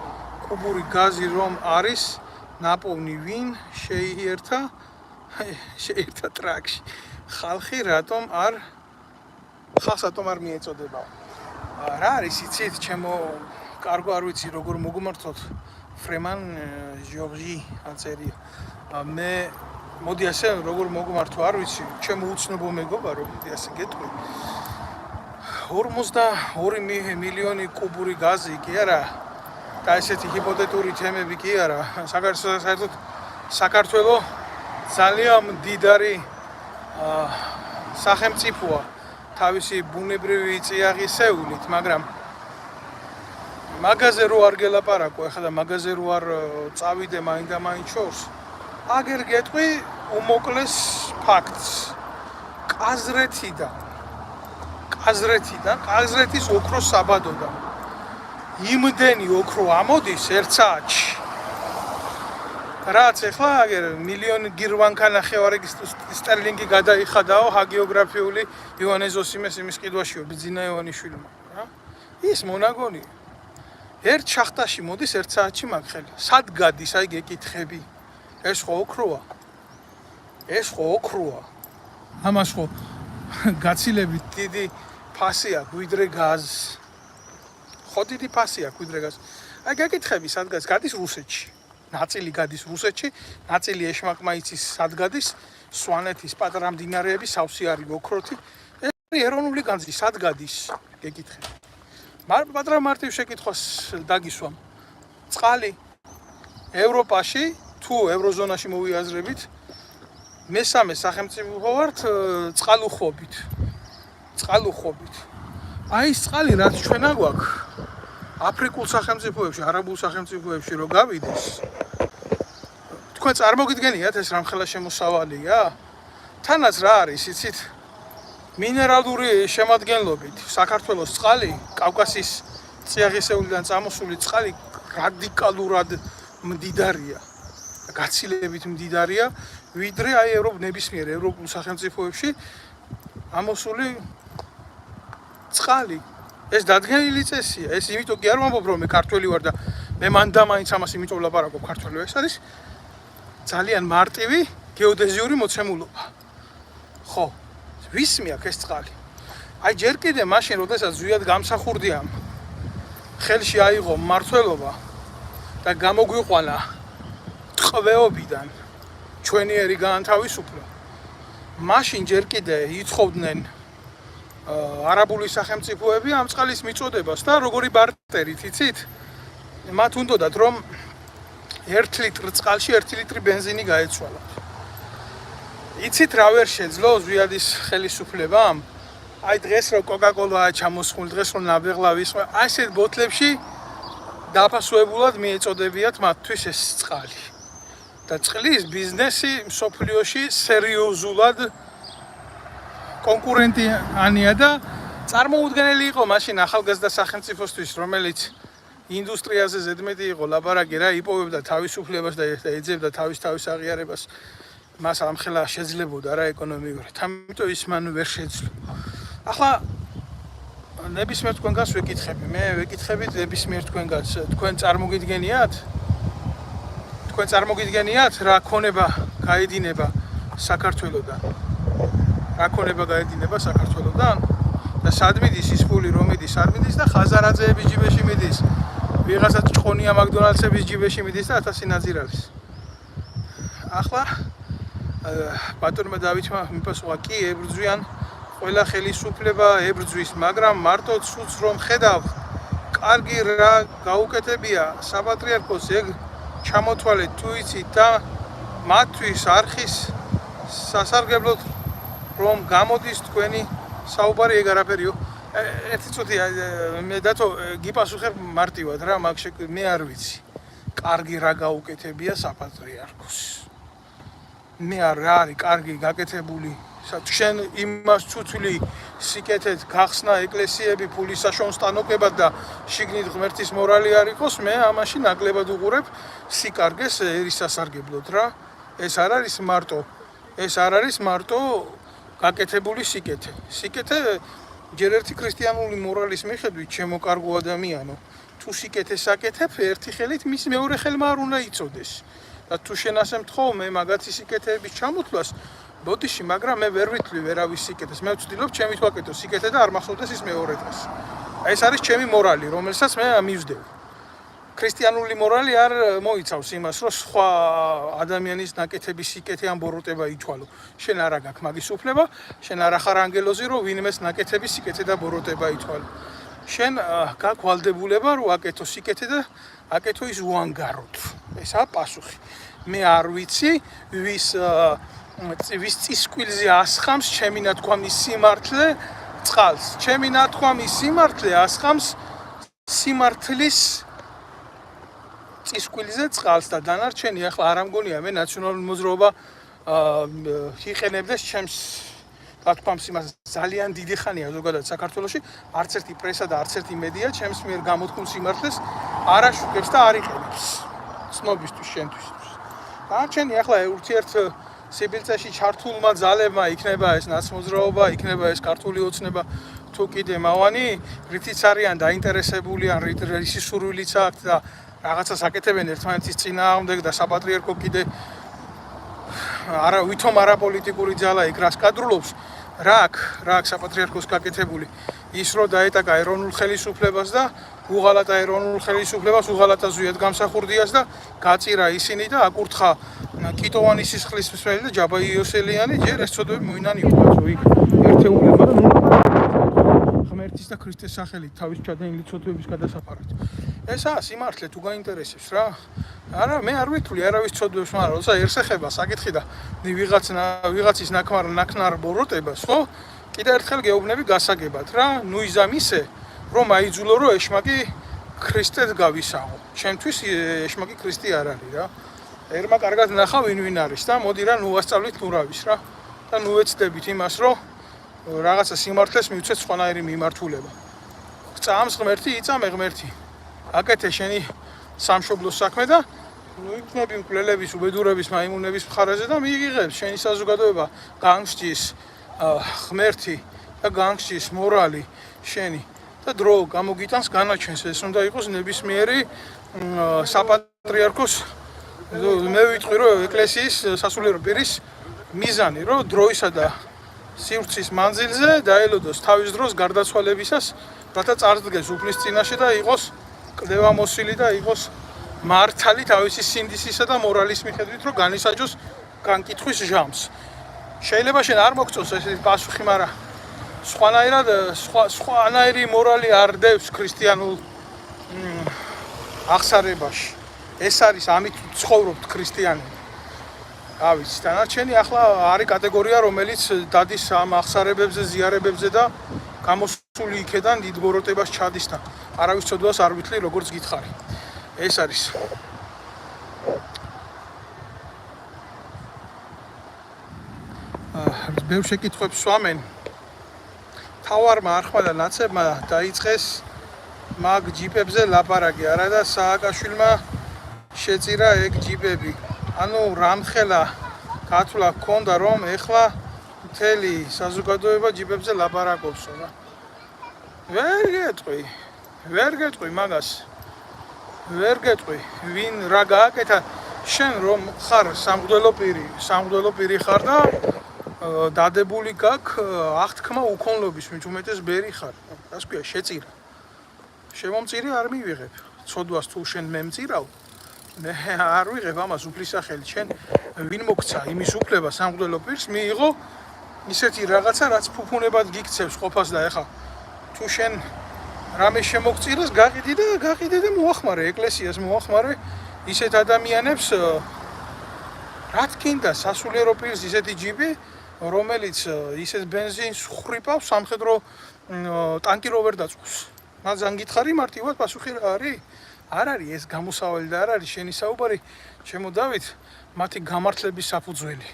კუბური გაზი რომ არის ნაპოვნი ვინ შეიერთა ტრაქში. ხალხი რატომ არ მიეწოდება? რა არის იცით ჩემო კარგო არ ვიცი როგორ მოგმართოთ ფრემან ჟორჟი აწერია. მე მოდი ასე როგორ მოგმართო არ ვიცი ჩემო უცნობო მეგობარო მოდი ასე გეტყვი. 52 მილიონი კუბური გაზი კი არა და ესეთი ჰიპოთეტური თემები კი არა. საერთოდ საქართველოს ძალიან მდიდარი სახელმწიფოა თავისი ბუნებრივი წიაღისეულით, მაგრამ მაგაზე რო არ გელაპარაკო, ახლა და მაგაზე რო არ წავიდე მაინდა-მაინც შორს, აგერ გეტყვი უმოკლეს ფაქტს. ყაზრეთის ოქროს საბადოდან იმდენი ოქრო ამოდის ერთ საათში. რაც ახლა აგერ მილიონი გირვანქანახევარი სტერლინგი გადაიხადაო ჰაგიოგრაფიული ივანე ზოსიმეს იმის ყიდვაშიო ბიძინა ივანიშვილმა რა. ის მონაგონია. ერთ შახტაში მოდის ერთ საათში მაგხელი. სად გადის აი გეკითხები? ეს ხო ოქროა. ამას ხო გაცილებით დიდი ფასი აქვს ვიდრე გაზს. ხო დიდი ფასი აქვს ვიდრე გაზს. აი გეკითხები სად გადის? გადის რუსეთში. ნაწილი გადის რუსეთში, ნაწილი ეშმაკმა იცის სად გადის, სვანეთის პატარა მდინარეები სავსე არის ოქროთი. ეს ეროვნული განძი სად გადის? გეკითხები. პატარა მარტივ შეკითხვას დაგისვამ. წყალი ევროპაში თუ ევროზონაში მოვიაზრებით მესამე სახელმწიფო ვართ წყალუხვობით. აი ეს წყალი რაც ჩვენ აგვაქვს აფრიკულ სახელმწიფოებში, არაბულ სახელმწიფოებში რო გავიდეს. თქვენ წარმოგიდგენიათ ეს რამხელა შემოსავალია? თანაც რა არის, იცით? მინერალური შემადგენლობით საქართველოს წყალი, კავკასიის წიაღისეულიდან წამოსული წყალი რადიკალურად მდიდარია. გაცილებით მდიდარია, ვიდრე აი ნებისმიერ ევროპულ სახელმწიფოებში ამოსული წყალი. ეს დადგენილი წესია. ეს იმიტომ კი არ ვამბობ რომ მე ქართველი ვარ და მე მანდამაინც ამას იმიტომ ვლაპარაკობ ქართველი. ეს არის ძალიან მარტივი გეოდეზიური მოცემულობა. ხო, ვის მიაქვს ეს წყალი? აი ჯერ კიდე მაშინ როდესაც ზვიად გამსახურდიამ ხელში აიღო მმართველობა და გამოგვიყვანა ტყვეობიდან ჩვენიერი გაანთავისუფლა. მაშინ ჯერ კიდე ითხოვდნენ არაბული სახელმწიფოები ამ წყლის მიწოდებას და როგორი ბარტერით, იცით? მათ უნდათ რომ 1 ლიტრ წყალში 1 ლიტრი ბენზინი გაეცვალათ. იცით რა ვერ შეძლო ზვიადის ხელისუფლებამ? აი დღეს რო კოკა-კოლაა ჩამოსხული, დღეს რო ნაბეღლავის, ასეთ ბოთლებში დაფასუებულად მიეწოდებიათ მათთვის ეს წყალი. და წყლის ბიზნესი მსოფლიოში სერიოზულად კონკურენტიანია და წარმოუდგენელი იყო მაშინ ახალგაზრდა სახელმწიფოსთვის, რომელიც ინდუსტრიაზე ზედმეტი იყო ლაბარაკი რა, იპოვებდა თავისუფლებას და ეძებდა თავის აღიარებას. მას ამხელა შეძლებოდა რა ეკონომიკურად. ამიტომ ის მან ვერ შეძლო. ახლა ნებისმიერ თქვენგანს ვეკითხები. მე ვეკითხებით ნებისმიერ თქვენგანს. თქვენ წარმოგიდგენიათ რა ქონება გაედინება საქართველოდან? რა ქონება გაედინება საქართველოდან? და სად მიდის ის ფული, რომ მიდის, არ მიდის და ხაზარაძეების ჯიბეში მიდის. ვიღაცა ჭყონია მაკდონალდსების ჯიბეში მიდის და 1000 ნაძირალის. ახლა ბატონმა დავითმა მიპასუხა, კი ებრძვიან ყველა ხელისუფლება ებრძვის, მაგრამ მარტო ცუც რომ ხედავ, კარგი რა გაუკეთებია საპატრიარქოს ეგ ჩამოთვალეთ თუ იცით და მათთვის არხის სასარგებლოდ რომ გამოდის თქვენი საუბარი ეგ არაფერიო. ერთი წუთი მე დათო გიპასუხებ მარტივად რა, მაგ მე არ ვიცი. კარგი რა გაუკეთებია საპატრიარქოს. მე რა არის კარგი გაკეთებული შენ იმას ცუცული სიკეთეთ გახსნა ეკლესიები ფულის საშუალო სტანოკებად და შიგნით ღმერთის მორალი არ იყოს, მე ამაში ნაკლებად უყურებ სიკარგეს ერის სასარგებლოდ რა. ეს არ არის მარტო გაკეთებული სიკეთე. სიკეთე ჯერ ერთი ქრისტიანული მორალის მიხედვით ჩემო კარგო ადამიანო, თუ სიკეთეს აკეთებ, ერთი ხელით მის მეორე ხელმა არ უნდა იწოდეს. და თუ შენ ასე მთხოვ მე მაგათი სიკეთეების ჩამოთვლას ბოდიში, მაგრამ მე ვერ ვითვლი ვერავის სიკეთეს. მე ვცდილობ ჩემით ვაკეთო სიკეთე და არ მახსოვდეს ის მეორე დღეს. ეს არის ჩემი მორალი, რომელსაც მე მივსდევ. ქრისტიანული მორალი არ მოიცავს იმას, რომ სხვა ადამიანის ნაკეთების სიკეთე ან ბოროტება ითვალო. შენ არა გაქვს მაგის უფლება, შენ არ ახარ ანგელოზი, რომ ვინმეს ნაკეთების სიკეთე და ბოროტება ითვალო. შენ გაქვს ვალდებულება, რომ აკეთო სიკეთე და აკეთო ის უანგაროდ. ესაა პასუხი. მე არ ვიცი, ვის წისკვილზე ასხამს ჩემი ნათქვამის სიმართლე წყალს. ჩემი ნათქვამის სიმართლე ასხამს სიმართლის წისკვილზე წყალს და დანარჩენი ახლა არ ამგონია მე ნაციონალური მოძრაობა იყენებდეს ჩემს ნათქვამს იმას ძალიან დიდი ხანია ზოგადად საქართველოში არც ერთი პრესა და არც ერთი მედია ჩემს მიერ გამოთქმულ სიმართლეს არ აშუქებს და არ იყენებს ცნობისთვის შენთვის. დანარჩენი ახლა ურთიერთ სიბილწეში ჩართულმა ძალებმა იქნება ეს ნაცმოძრაობა, იქნება ეს ქართული ოცნება თუ კიდე მავანი, რითიც არიან დაინტერესებული ან რისი სურვილიც აქვთ და რაღაცას აკეთებენ ერთმანეთის წინააღმდეგ და საპატრიარქო კიდე ვითომ არაპოლიტიკური ძალა იქ რას კადრულობს, რა აქვს საპატრიარქოს გაკეთებული ის რომ დაეტაკა ეროვნულ ხელისუფლებას და უღალატა ეროვნულ ხელისუფლებას უღალატა ზույად გამსახურდიას და გაწირა ისინი და აკურთხა კიტოვანი სისხლის მსმელი და ჯაბა იოსელიანი ჯერ ეს წოდები მოინანიო კაცო იქ ერთეულება და ღმერთის და ქრისტეს სახელით თავის ჩადენილი წოდების გადასაფარად. ესაა სიმართლე თუ გაინტერესებს რა. არა მე არ ვითვლი არავის წოდებს, მაგრამ როცა ერთს ეხება საკითხი და ვიღაცის ნაკნარ ბოროტებას, ხო? კიდევ ერთხელ გეუბნები გასაგებად რა. ნუ იზამისე რომ აიძულო რომ ეშმაკი ქრისტეს გავისაღო. ჩემთვის ეშმაკი ქრისტე არ არის რა. ერმა კარგად ნახა ვინ არის და მოდი რა ნუ ვასწავლით ნურავის რა. და ნუ ეცდებით იმას რომ რაღაცა სიმართლეს მივცეთ სხვანაირი მიმართულება. წამს ღმერთი, იწამე ღმერთი. აკეთე შენი სამშობლოს საქმე და ნუ იქნები მკვლელების, უბედურების, მაიმუნების მხარეზე და მიიღებს შენი საზოგადოება განგსჯის ღმერთი და განგსჯის მორალი შენი და დრო გამოგიტანს განაჩენს. ეს უნდა იყოს ნებისმიერი საპატრიარქოს მე ვიტყვი რომ ეკლესიის სასულიერო პირის მიზანი რომ დროისა და სივრცის მანძილზე დაელოდოს თავის დროს გარდაცვალებისას, რათა წარდგეს უფლის წინაშე და იყოს კლდევამოსილი და იყოს მართალი თავისი სინდისისა და მორალის მიხედვით რომ განისაჯოს განკითხვის ჟამს. შეიძლება შენ არ მოგწონს ესეთი პასუხი, მაგრამ სხვანაირი მორალი არ დევს ქრისტიანულ აღსარებაში. ეს არის ამით ცხოვრობთ ქრისტიანები. რა ვიცი, დანარჩენი ახლა არის კატეგორია, რომელიც დადის ამ აღსარებებზე, ზიარებებზე და გამოსული იქედან დიდ ბოროტებას ჩადის და არავის ცოდვას არ ვითვლი როგორც გითხარი. ეს არის. ბევრ შეკითხვებს swamენ. თავარმა არხმა და ნაცებმა დაიწყეს მაგ ჯიპებზე ლაპარაკი, არა და სააკაშვილმა შეწირა ეგ ჯიპები. ანუ რამხელა გათვლა ჰქონდა რომ ეხლა მთელი საზოგადოება ჯიპებზე ლაპარაკობს რა. ვერ გეტყვი მაგას. ვერ გეტყვი, ვინ რა გააკეთა, შენ რომ ხარ სამღვდელო პირი ხარ და დადებული გაქვს აღთქმა უქონლობის, მით უმეტეს ბერი ხარ. რას ქვია, შეწირა. შემომწირი არ მივიღებ. ცოდვას თუ შენ მემწირავ, მე არ ვიღებ ამას უფლისახელი. შენ ვინ მოგცა იმის უფლება სამღვდელო პირს მიიღო ისეთი რაღაცა, რაც ფუფუნებად გიქცევს ყოფას და ეხა თუ შენ რამე შემოგწირეს, გაყიდე და მოახმარე ეკლესიას, მოახმარე ისეთ ადამიანებს, რა თქინდა სასულიერო პირს ისეთი ჯიბი, რომელიც ისეთ ბენზინს ხრიპავს, სამხედრო ტანკი რო ვერ დაწყობს. მაგან გითხარი მარტივად პასუხი რა არის? არ არის ეს გამოსავალი და არ არის შენი საუბარი, ჩემო დავით, მათი გამართლების საფუძველი.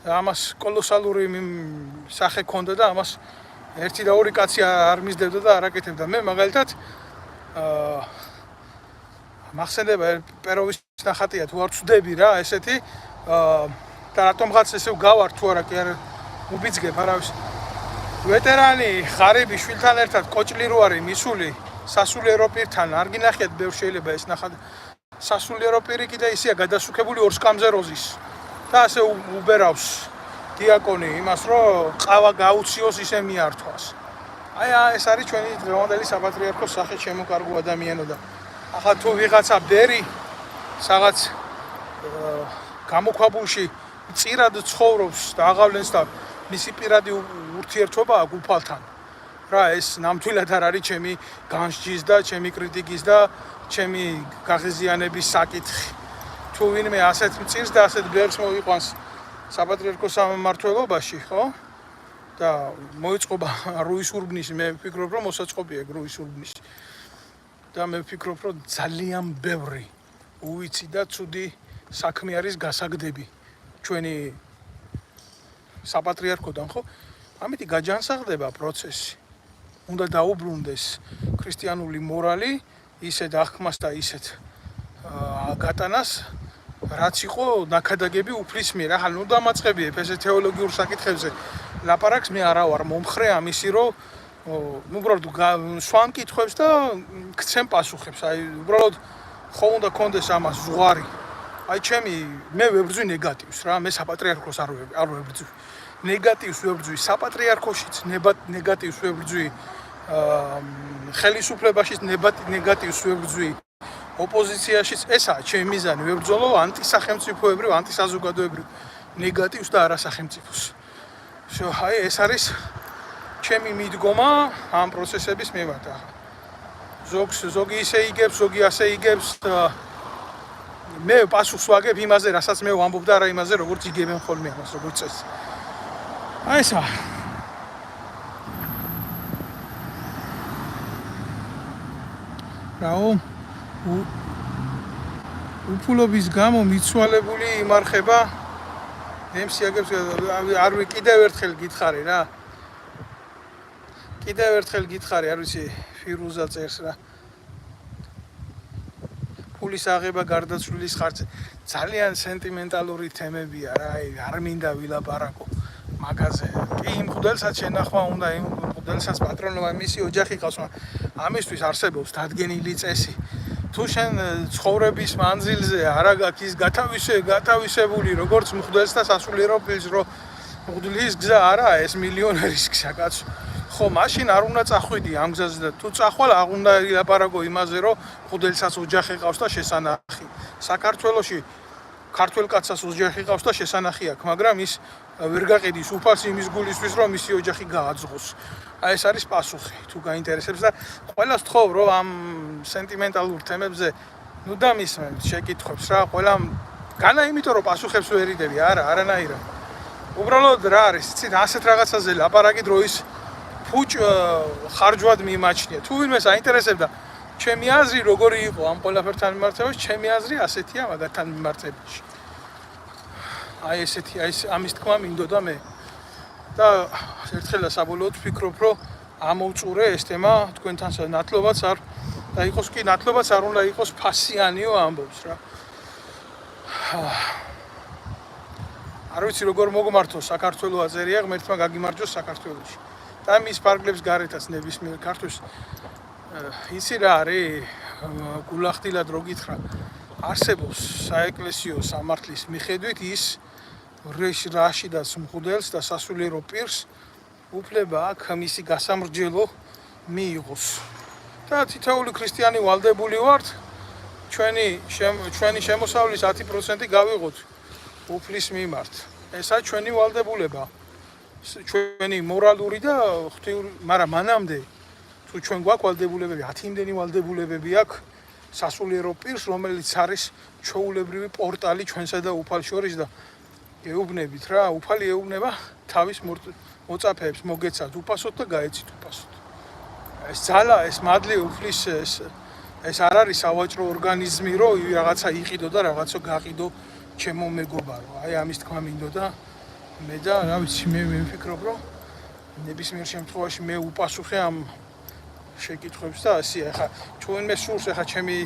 ამას კოლოსალური სახე ქონდა და ამას ერთი და ორი კაცი არ მისდევდა და არ აკეთებდა. მე მაგალითად მახსენდება პეროვის ნახატია თუ არ ვწდები რა ესეთი და რატომღაც ესე გავარ თუ არა კი არ უბიძგებ არავის ვეტერანი ღარიბი შვილთან ერთად კოჭლი რო არის მისული სასულიერო პირთან არ გინახიათ ბევრ შეიძლება ეს ნახატ სასულიერო პირი კიდე ისეა გადასუქებული ორ სკამზე როზის და ასე უბერავს დიაკონი იმას რომ ყავა გაუციოს ისე მიართვას. აი ეს არის ჩვენი დღევანდელი საპატრიარქოს სახით შემოკარგო ადამიანო და ახლა თუ ვიღაცა ბერი რაღაც გამოქვაბულში წირად ცხოვრობს და აღავლენს და მისი პირადი ურთიერთობა აქვს უფალთან. რა ეს ნამდვილად არ არის ჩემი განსჯის და ჩემი კრიტიკის და ჩემი გაღიზიანების საკითხი. თუ ვინმე ასეთ მწირს და ასეთ ბერს მოიყვანს საპატრიარქოს სამმართველობაში, ხო? და მოიწყობა რუის ურბნისი, მე ვფიქრობ, რომ მოსაწყობია რუის ურბნისი. და მე ვფიქრობ, რომ ძალიან ბევრი უვიცი და ცუდი საქმე არის გასაგდები ჩვენი საპატრიარქოდან, ხო? ამით გაჯანსაღდება პროცესი. უნდა დაუბრუნდეს ქრისტიანული მორალი, ისეთ აღქმას და ისეთ გატანას, რაც იყო ნაკადაგები უფლის მიერ. ახლა ნუ დამაწყებიებ ესე თეოლოგიურ საკითხებზე ლაპარაკს, მე არა ვარ მომხრე ამისი, რომ უბრალოდ სვამ კითხვებს და გცემ პასუხებს. აი უბრალოდ ხო უნდა კონდეს ამას ზღვარი. აი მე ვებრძვი ნეგატივს რა, მე საპატრიარქოს არ ვებრძვი. ნეგატივს ვებრძვი საპატრიარქოშიც, ნეგატივს ვებრძვი ხელისუფლებაშიც, ნეგატივს ვებრძვი ოპოზიციაშიც. ესაა ჩემი მიზანი, ვებრძოლო ანტისახელმწიფოებრივ, ანტისაზოგადოებრივ ნეგატივს და არასახელმწიფოს. აი ეს არის ჩემი მიდგომა ამ პროცესების მიმართ. ზოგი ისე იგებს, ზოგი ასე იგებს. მე პასუხს ვაგებ იმაზე, რასაც მე ვამბობ და არა იმაზე, როგორც იგებენ ხოლმე ამას, როგორც წესი. აი ესა. რაო უფულობის გამო მიცვალებული იმარხება ნემსიაგებს არ კიდევ ერთხელ გითხარი რა. კიდევ ერთხელ გითხარი, არ ვიცი, ფირუზა წერს რა. ფულის აღება გარდაცვლილის ხარჯზე. ძალიან სენტიმენტალური თემებია რა, არ მინდა ვილაპარაკო მაგაზე. კი იმ მღვდელსაც შენახვა უნდა, იმ მღვდელსაც პატრონობა მისი ოჯახი ყავს, ამისთვის არსებობს დადგენილი წესი. თუ შენ ცხოვრების მანძილზე არა გაქვს ის გათავისებული, როგორც მღვდელს და სასულიერო პირს, რომ მღვდლის გზა არაა ეს მილიონერის გზა, კაცო. ხო, მაშინ არ უნდა წახვიდი ამ გზაზე და თუ წახვალ არ უნდა ილაპარაკო იმაზე, რომ მღვდელსაც ოჯახი ყავს და შესანახი. საქართველოში ქართველ კაცას ოჯახი ყავს და შესანახი აქვს, მაგრამ ის ვერ გაყიდის უფალს იმის გულისთვის, რომ მისი ოჯახი გააძღოს. აი ეს არის პასუხი, თუ გაინტერესებს და ყველას ვთხოვ, რომ ამ სენტიმენტალურ თემებზე ნუ დამისმენთ შეკითხვებს რა, ყველამ განა იმიტომ რომ პასუხებს ვერ იდები, არანაირად. უბრალოდ რა არის, იცით, ასეთ რაღაცაზე ლაპარაკი დროის ფუჭ ხარჯვად მიმაჩნია. თუ ვინმე საინტერესებდა ჩემი აზრი როგორი იყო ამ ყველაფერთან მიმართებაში, ჩემი აზრი ასეთია მაგათთან მიმართებაში. აი ესეთი, ამის თქმა მინდოდა მე. და ერთხელა საბოლოოდ ვფიქრობ, რომ ამოვწურე ეს თემა თქვენთან ნათლობაც არ და იყოს კი ნათლობაც არ უნდა იყოს ფასიანიო ამბობს რა. არ ვიცი როგორ მოგმართო საქართველოს აზერია, ღმერთმა გაგიმარჯოს საქართველოში. და მის ფარგლებს გარეთაც ნებისმიერ ქართულს ისი რა არის გულახდილად რო გითხრა არსებობს საეკლესიო სამართლის მიხედვით ის რაშიდას მღვდელს და სასულიერო პირს უფლება აქვს მისი გასამრჯელო მიიღოს და თითოეული ქრისტიანი ვალდებული ვართ ჩვენი შემოსავლის 10% გავიღოთ უფლის მიმართ ესა ჩვენი ვალდებულება ჩვენი მორალური და ღვთიური მაგრამ მანამდე თუ ჩვენ გვაქვს ვალდებულებები 10 იმდენი ვალდებულებები აქვს სასულიერო პირს რომელიც არის ჩვეულებრივი პორტალი ჩვენსა და უფალ შორის და ეუბნებით რა უფალი ეუბნება თავის მოწაფეებს მოგეცათ უფასოდ და გაეცით უფასოდ ეს ძალა ეს მადლი უფლის ეს არ არის სავაჭრო ორგანიზმი რომ რაღაცა იყიდო და რაღაცა გაყიდო ჩემო მეგობარო აი ამის თქმა მინდოდა მე და რა ვიცი მე ვფიქრობ რომ ნებისმიერ შემთხვევაში მე უპასუხე ამ შეკითხვებს და ასე ახლა ჩვენმე სურს ახლა ჩემი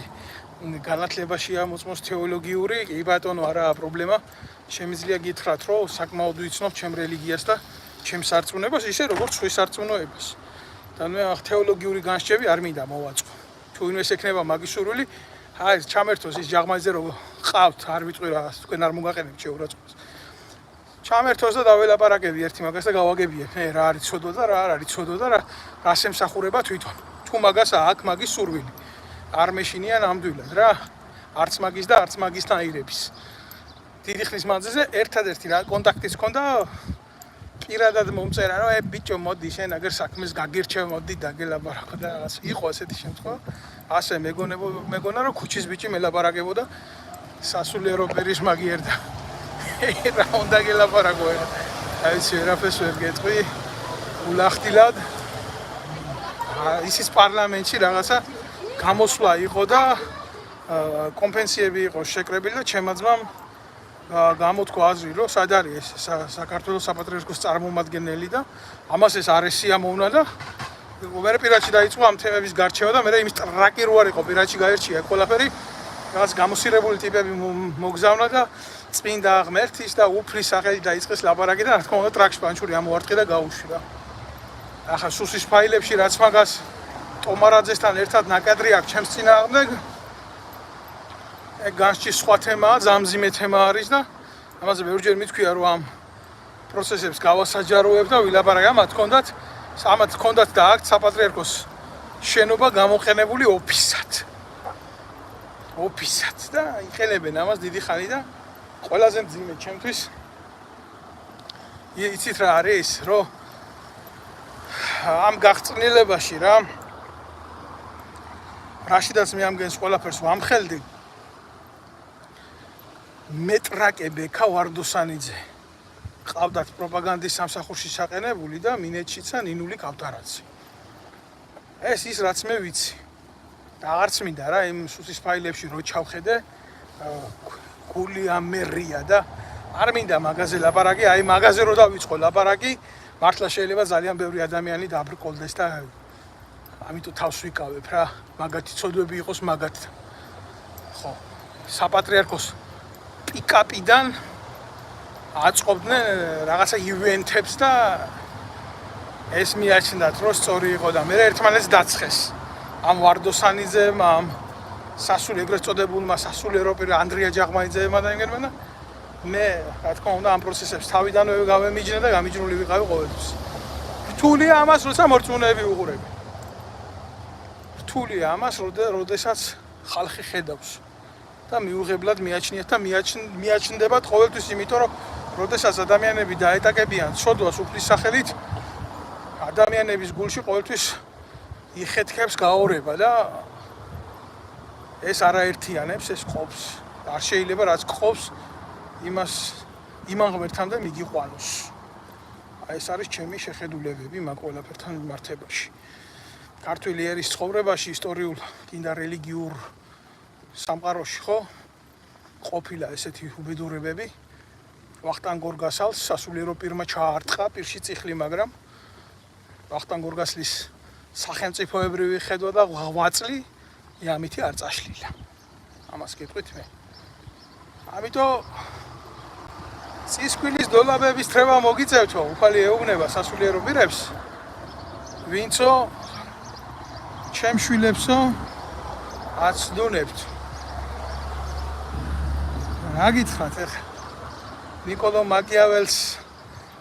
განათლებაში ამოწმოს თეოლოგიური კი ბატონო არაა პრობლემა შემიძლია გითხრათ რომ საკმაოდ ვიცნობ ჩემ რელიგიას და ჩემ სარწმუნოებას ისე როგორც სხვის სარწმუნოებას და მე თეოლოგიური განსჯები არ მინდა მოვაწყო თუ ინვეს ექნება მაგის სურვილი აი ჩამერთოს ის ჯაღმაძე რომ ყავთ არ ვიტყვი რა თქვენ არ მოგაყენებთ შეურაცხყოფას ჩამერთოს და დაველაპარაკები ერთი მაგას და გავაგებიე მე რა არის ცოდვა და რა არ არის ცოდვა და რას ემსახურება თვითონ თუ მაგას აქვს მაგის სურვილი არ მეშინიან ამდვილად რა არც მაგის და არც მაგისთან აირების დიდი ხნის მანძილზე ერთადერთი რა კონტაქტიც ჰქონდა პირადად მომწერა რომ ბიჭო მოდი შენ აგერ საქმეს გაგირჩევ მოდი დაგელაპარაკო და რაღაც იყო ასეთი შემთხვევა ასე მეგონა რომ ქუჩის ბიჭი მელაპარაკებოდა სასულიერო პირის მაგიერ და რა უნდა გელაპარაკო აი ვერაფერს ვერ გეტყვი ულახდილად ისის პარლამენტში რაღაცა გამოსვლა იყო და კომპენსიები იყო შეკრებილი და ჩემმა ძმამ გამოთქვა აზრი რომ სად არის ეს საქართველოს საპატრიარქოს წარმომადგენელი და ამას ეს არესია მოვნა და მე პირადში დაიწყო ამ თემების გარჩევა და მე იმის ტრაკი რო არ იყო პირადში გაერჩია ყველაფერი რაღაც გამოსირებული ტიპები მოგზავნა და წმინდა ღმერთის და უფლის სახელით დაიწყეს ლაპარაკი და რა თქმა უნდა ტრაქში პანჩური ამოვარტყი და გაუშვი რა ახლა სუსის ფაილებში რაც მაგას ტომარაძესთან ერთად ნაკადრი აქვს ჩემს წინააღმდეგ განსჯის სხვა თემაა ზამზიმე თემა არის და ამაზე ბევრჯერ მithქვია რომ ამ პროცესებს გავასაჯაროებ და ვილაპარაკე ამათ ჰქონდათ და აქ საპატრიარქოს შენობა გამოყენებული ოფისად და იყენებენ ამას დიდი ხანი და ყველაზე მძიმე ჩემთვის იცით რა არის რომ ამ გაღწნილებაში რაშიდაც მე ამგენს ყველაფერს ვამხელდი მეტრაკებეკა ვარდოსანიძე ყავდათ პროპაგანდის სამსახურში საყენებული და მინეთშიცა ნინული კავტარაძე ეს ის რაც მე ვიცი და აღარც მინდა რა იმ სუსის ფაილებში რო ჩავხედე გული ამერია და არ მინდა მაგაზე ლაპარაკი აი მაგაზე რო დავიწყო ლაპარაკი მართლა შეიძლება ძალიან ბევრი ადამიანი დაბრკოლდეს და ამიტომ თავს ვიკავებ რა მაგათი ცოდვები იყოს მაგათთან ხო საპატრიარქოს პიკაპიდან აწყობდნენ რაღაცა ივენთებს და ეს მიაჩნდათ რომ სწორი იყო და მე ერთმანეთს დაცხეს ამ ვარდოსანიძემ ამ ეგრეთ წოდებულმა სასულიერო პირ ანდრია ჯაღმაიძეებმა და იმერმა და მე რა თქმა უნდა ამ პროცესებს თავიდანვე გავემიჯნე და გამიჯნული ვიყავი ყოველთვის რთულია ამას როცა მორწმუნეები უყურები რთულია ამას როდესაც ხალხი ხედავს და მიუღებლად მიაჩნიათ და მიაჩნდებათ ყოველთვის იმიტომ რომ როდესაც ადამიანები დაეტაკებიან ცოდვას უფლის სახელით ადამიანების გულში ყოველთვის იხეთქებს გაორება და ეს არაერთიანებს ეს ყოფს არ შეიძლება რაც ყოფს იმან ღმერთამდე მიგიყვანოს აი ეს არის ჩემი შეხედულებები მაგ ყველაფერთან მიმართებაში ქართული ერის ცხოვრებაში ისტორიულ კიდე რელიგიურ სამყაროში ხო ყოფილა ესეთი უბედურებები ვახტანგ გორგასალს სასულიერო პირმა ჩაარტყა პირში წიხლი მაგრამ ვახტანგ გორგასლის სახელმწიფოებრივი ხედვა და ღვაწლი ამითი არ წაშლილა ამას გეტყვით მე ამიტომ წისქვილის დოლაბების თრევა მოგიწევთო უფალი ეუბნება სასულიერო პირებს ვინცო ჩემ შვილებსო აცდუნებთ. რა გითხრათ ეხლა? ნიკოლო მაკიაველს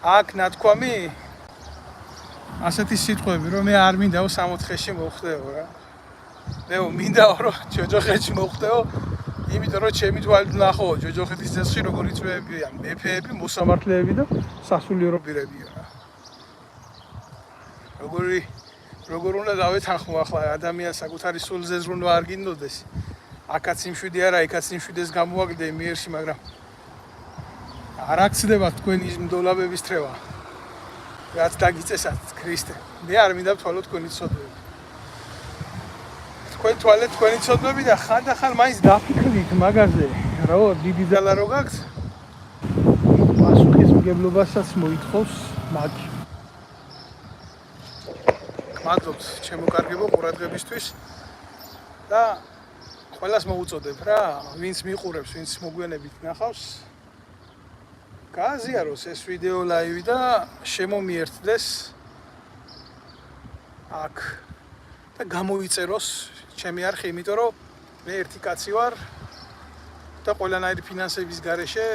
აქ ნათქვამი ასეთი სიტყვები რომ მე არ მინდაო 64-ში მოხდეო რა. მე მინდაო რომ ჯოჯოხეთში მოხდეო, იმიტომ რომ ჩემი თვალით ვნახო ჯოჯოხეთის წესში როგორ იწვევებიან მეფეები, მოსამართლეები და სასულიერო პირებია რა. როგორ უნდა დავეთანხმო ახლა ადამიანს საკუთარი სულზე ზრუნვა არ გინდოდეს. აქაც იმშვიდი არა, იქაც იმშვიდეს გამოაგდე მიერში, მაგრამ არ აქცდება თქვენი მდოლაბების თრევა. რაც დაგიწესათ ქრისტე. მე არ მინდა ვთვალო თქვენი ცოდვები. თქვენ თვალეთ თქვენი ცოდვები და ხანდახან მაინც დაფიქრდით მაგაზე, რა დიდი ძალა რო გაქვს. პასუხისმგებლობასაც მოითხოვს მაგ. მადლობთ ჩემო კარგებო ყურადღებისთვის და ყველას მოუწოდებ რა, ვინც მიყურებს, ვინც მოგვიანებით ნახავს. გააზიაროს ეს ვიდეო ლაივი და შემომიერთდეს აქ და გამოიწეროს ჩემი არხი, იმიტომ რომ მე ერთი კაცი ვარ და ყველანაირი ფინანსების გარეშე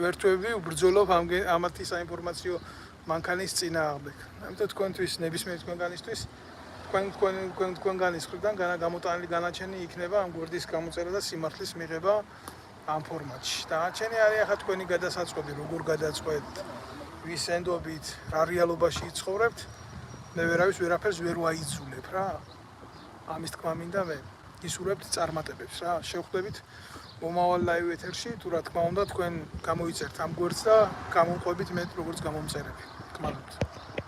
ვერთვები ვბრძოლობ ამათი საინფორმაციო მანქანის წინააღმდეგ. ამიტომ თქვენთვის, ნებისმიერ თქვენგანისთვის, თქვენგანის მხრიდან გამოტანილი განაჩენი იქნება ამ გვერდის გამოწერა და სიმართლის მიღება ამ ფორმატში. დანარჩენი არის ახლა თქვენი გადასაწყობი, როგორ გადაწყვეტ, ვის ენდობით, რა რეალობაში იცხოვრებთ. მე ვერაფერს ვერ ვაიძულებ რა. ამის თქმა მინდა მე ისურვებთ წარმატებებს რა. შევხვდებით მომავალ ლაივ ეთერში, თუ რა თქმა უნდა თქვენ გამოიწერთ ამ გვერდს და გამოვყვებით მე როგორც გამომწერები. გმადლობთ.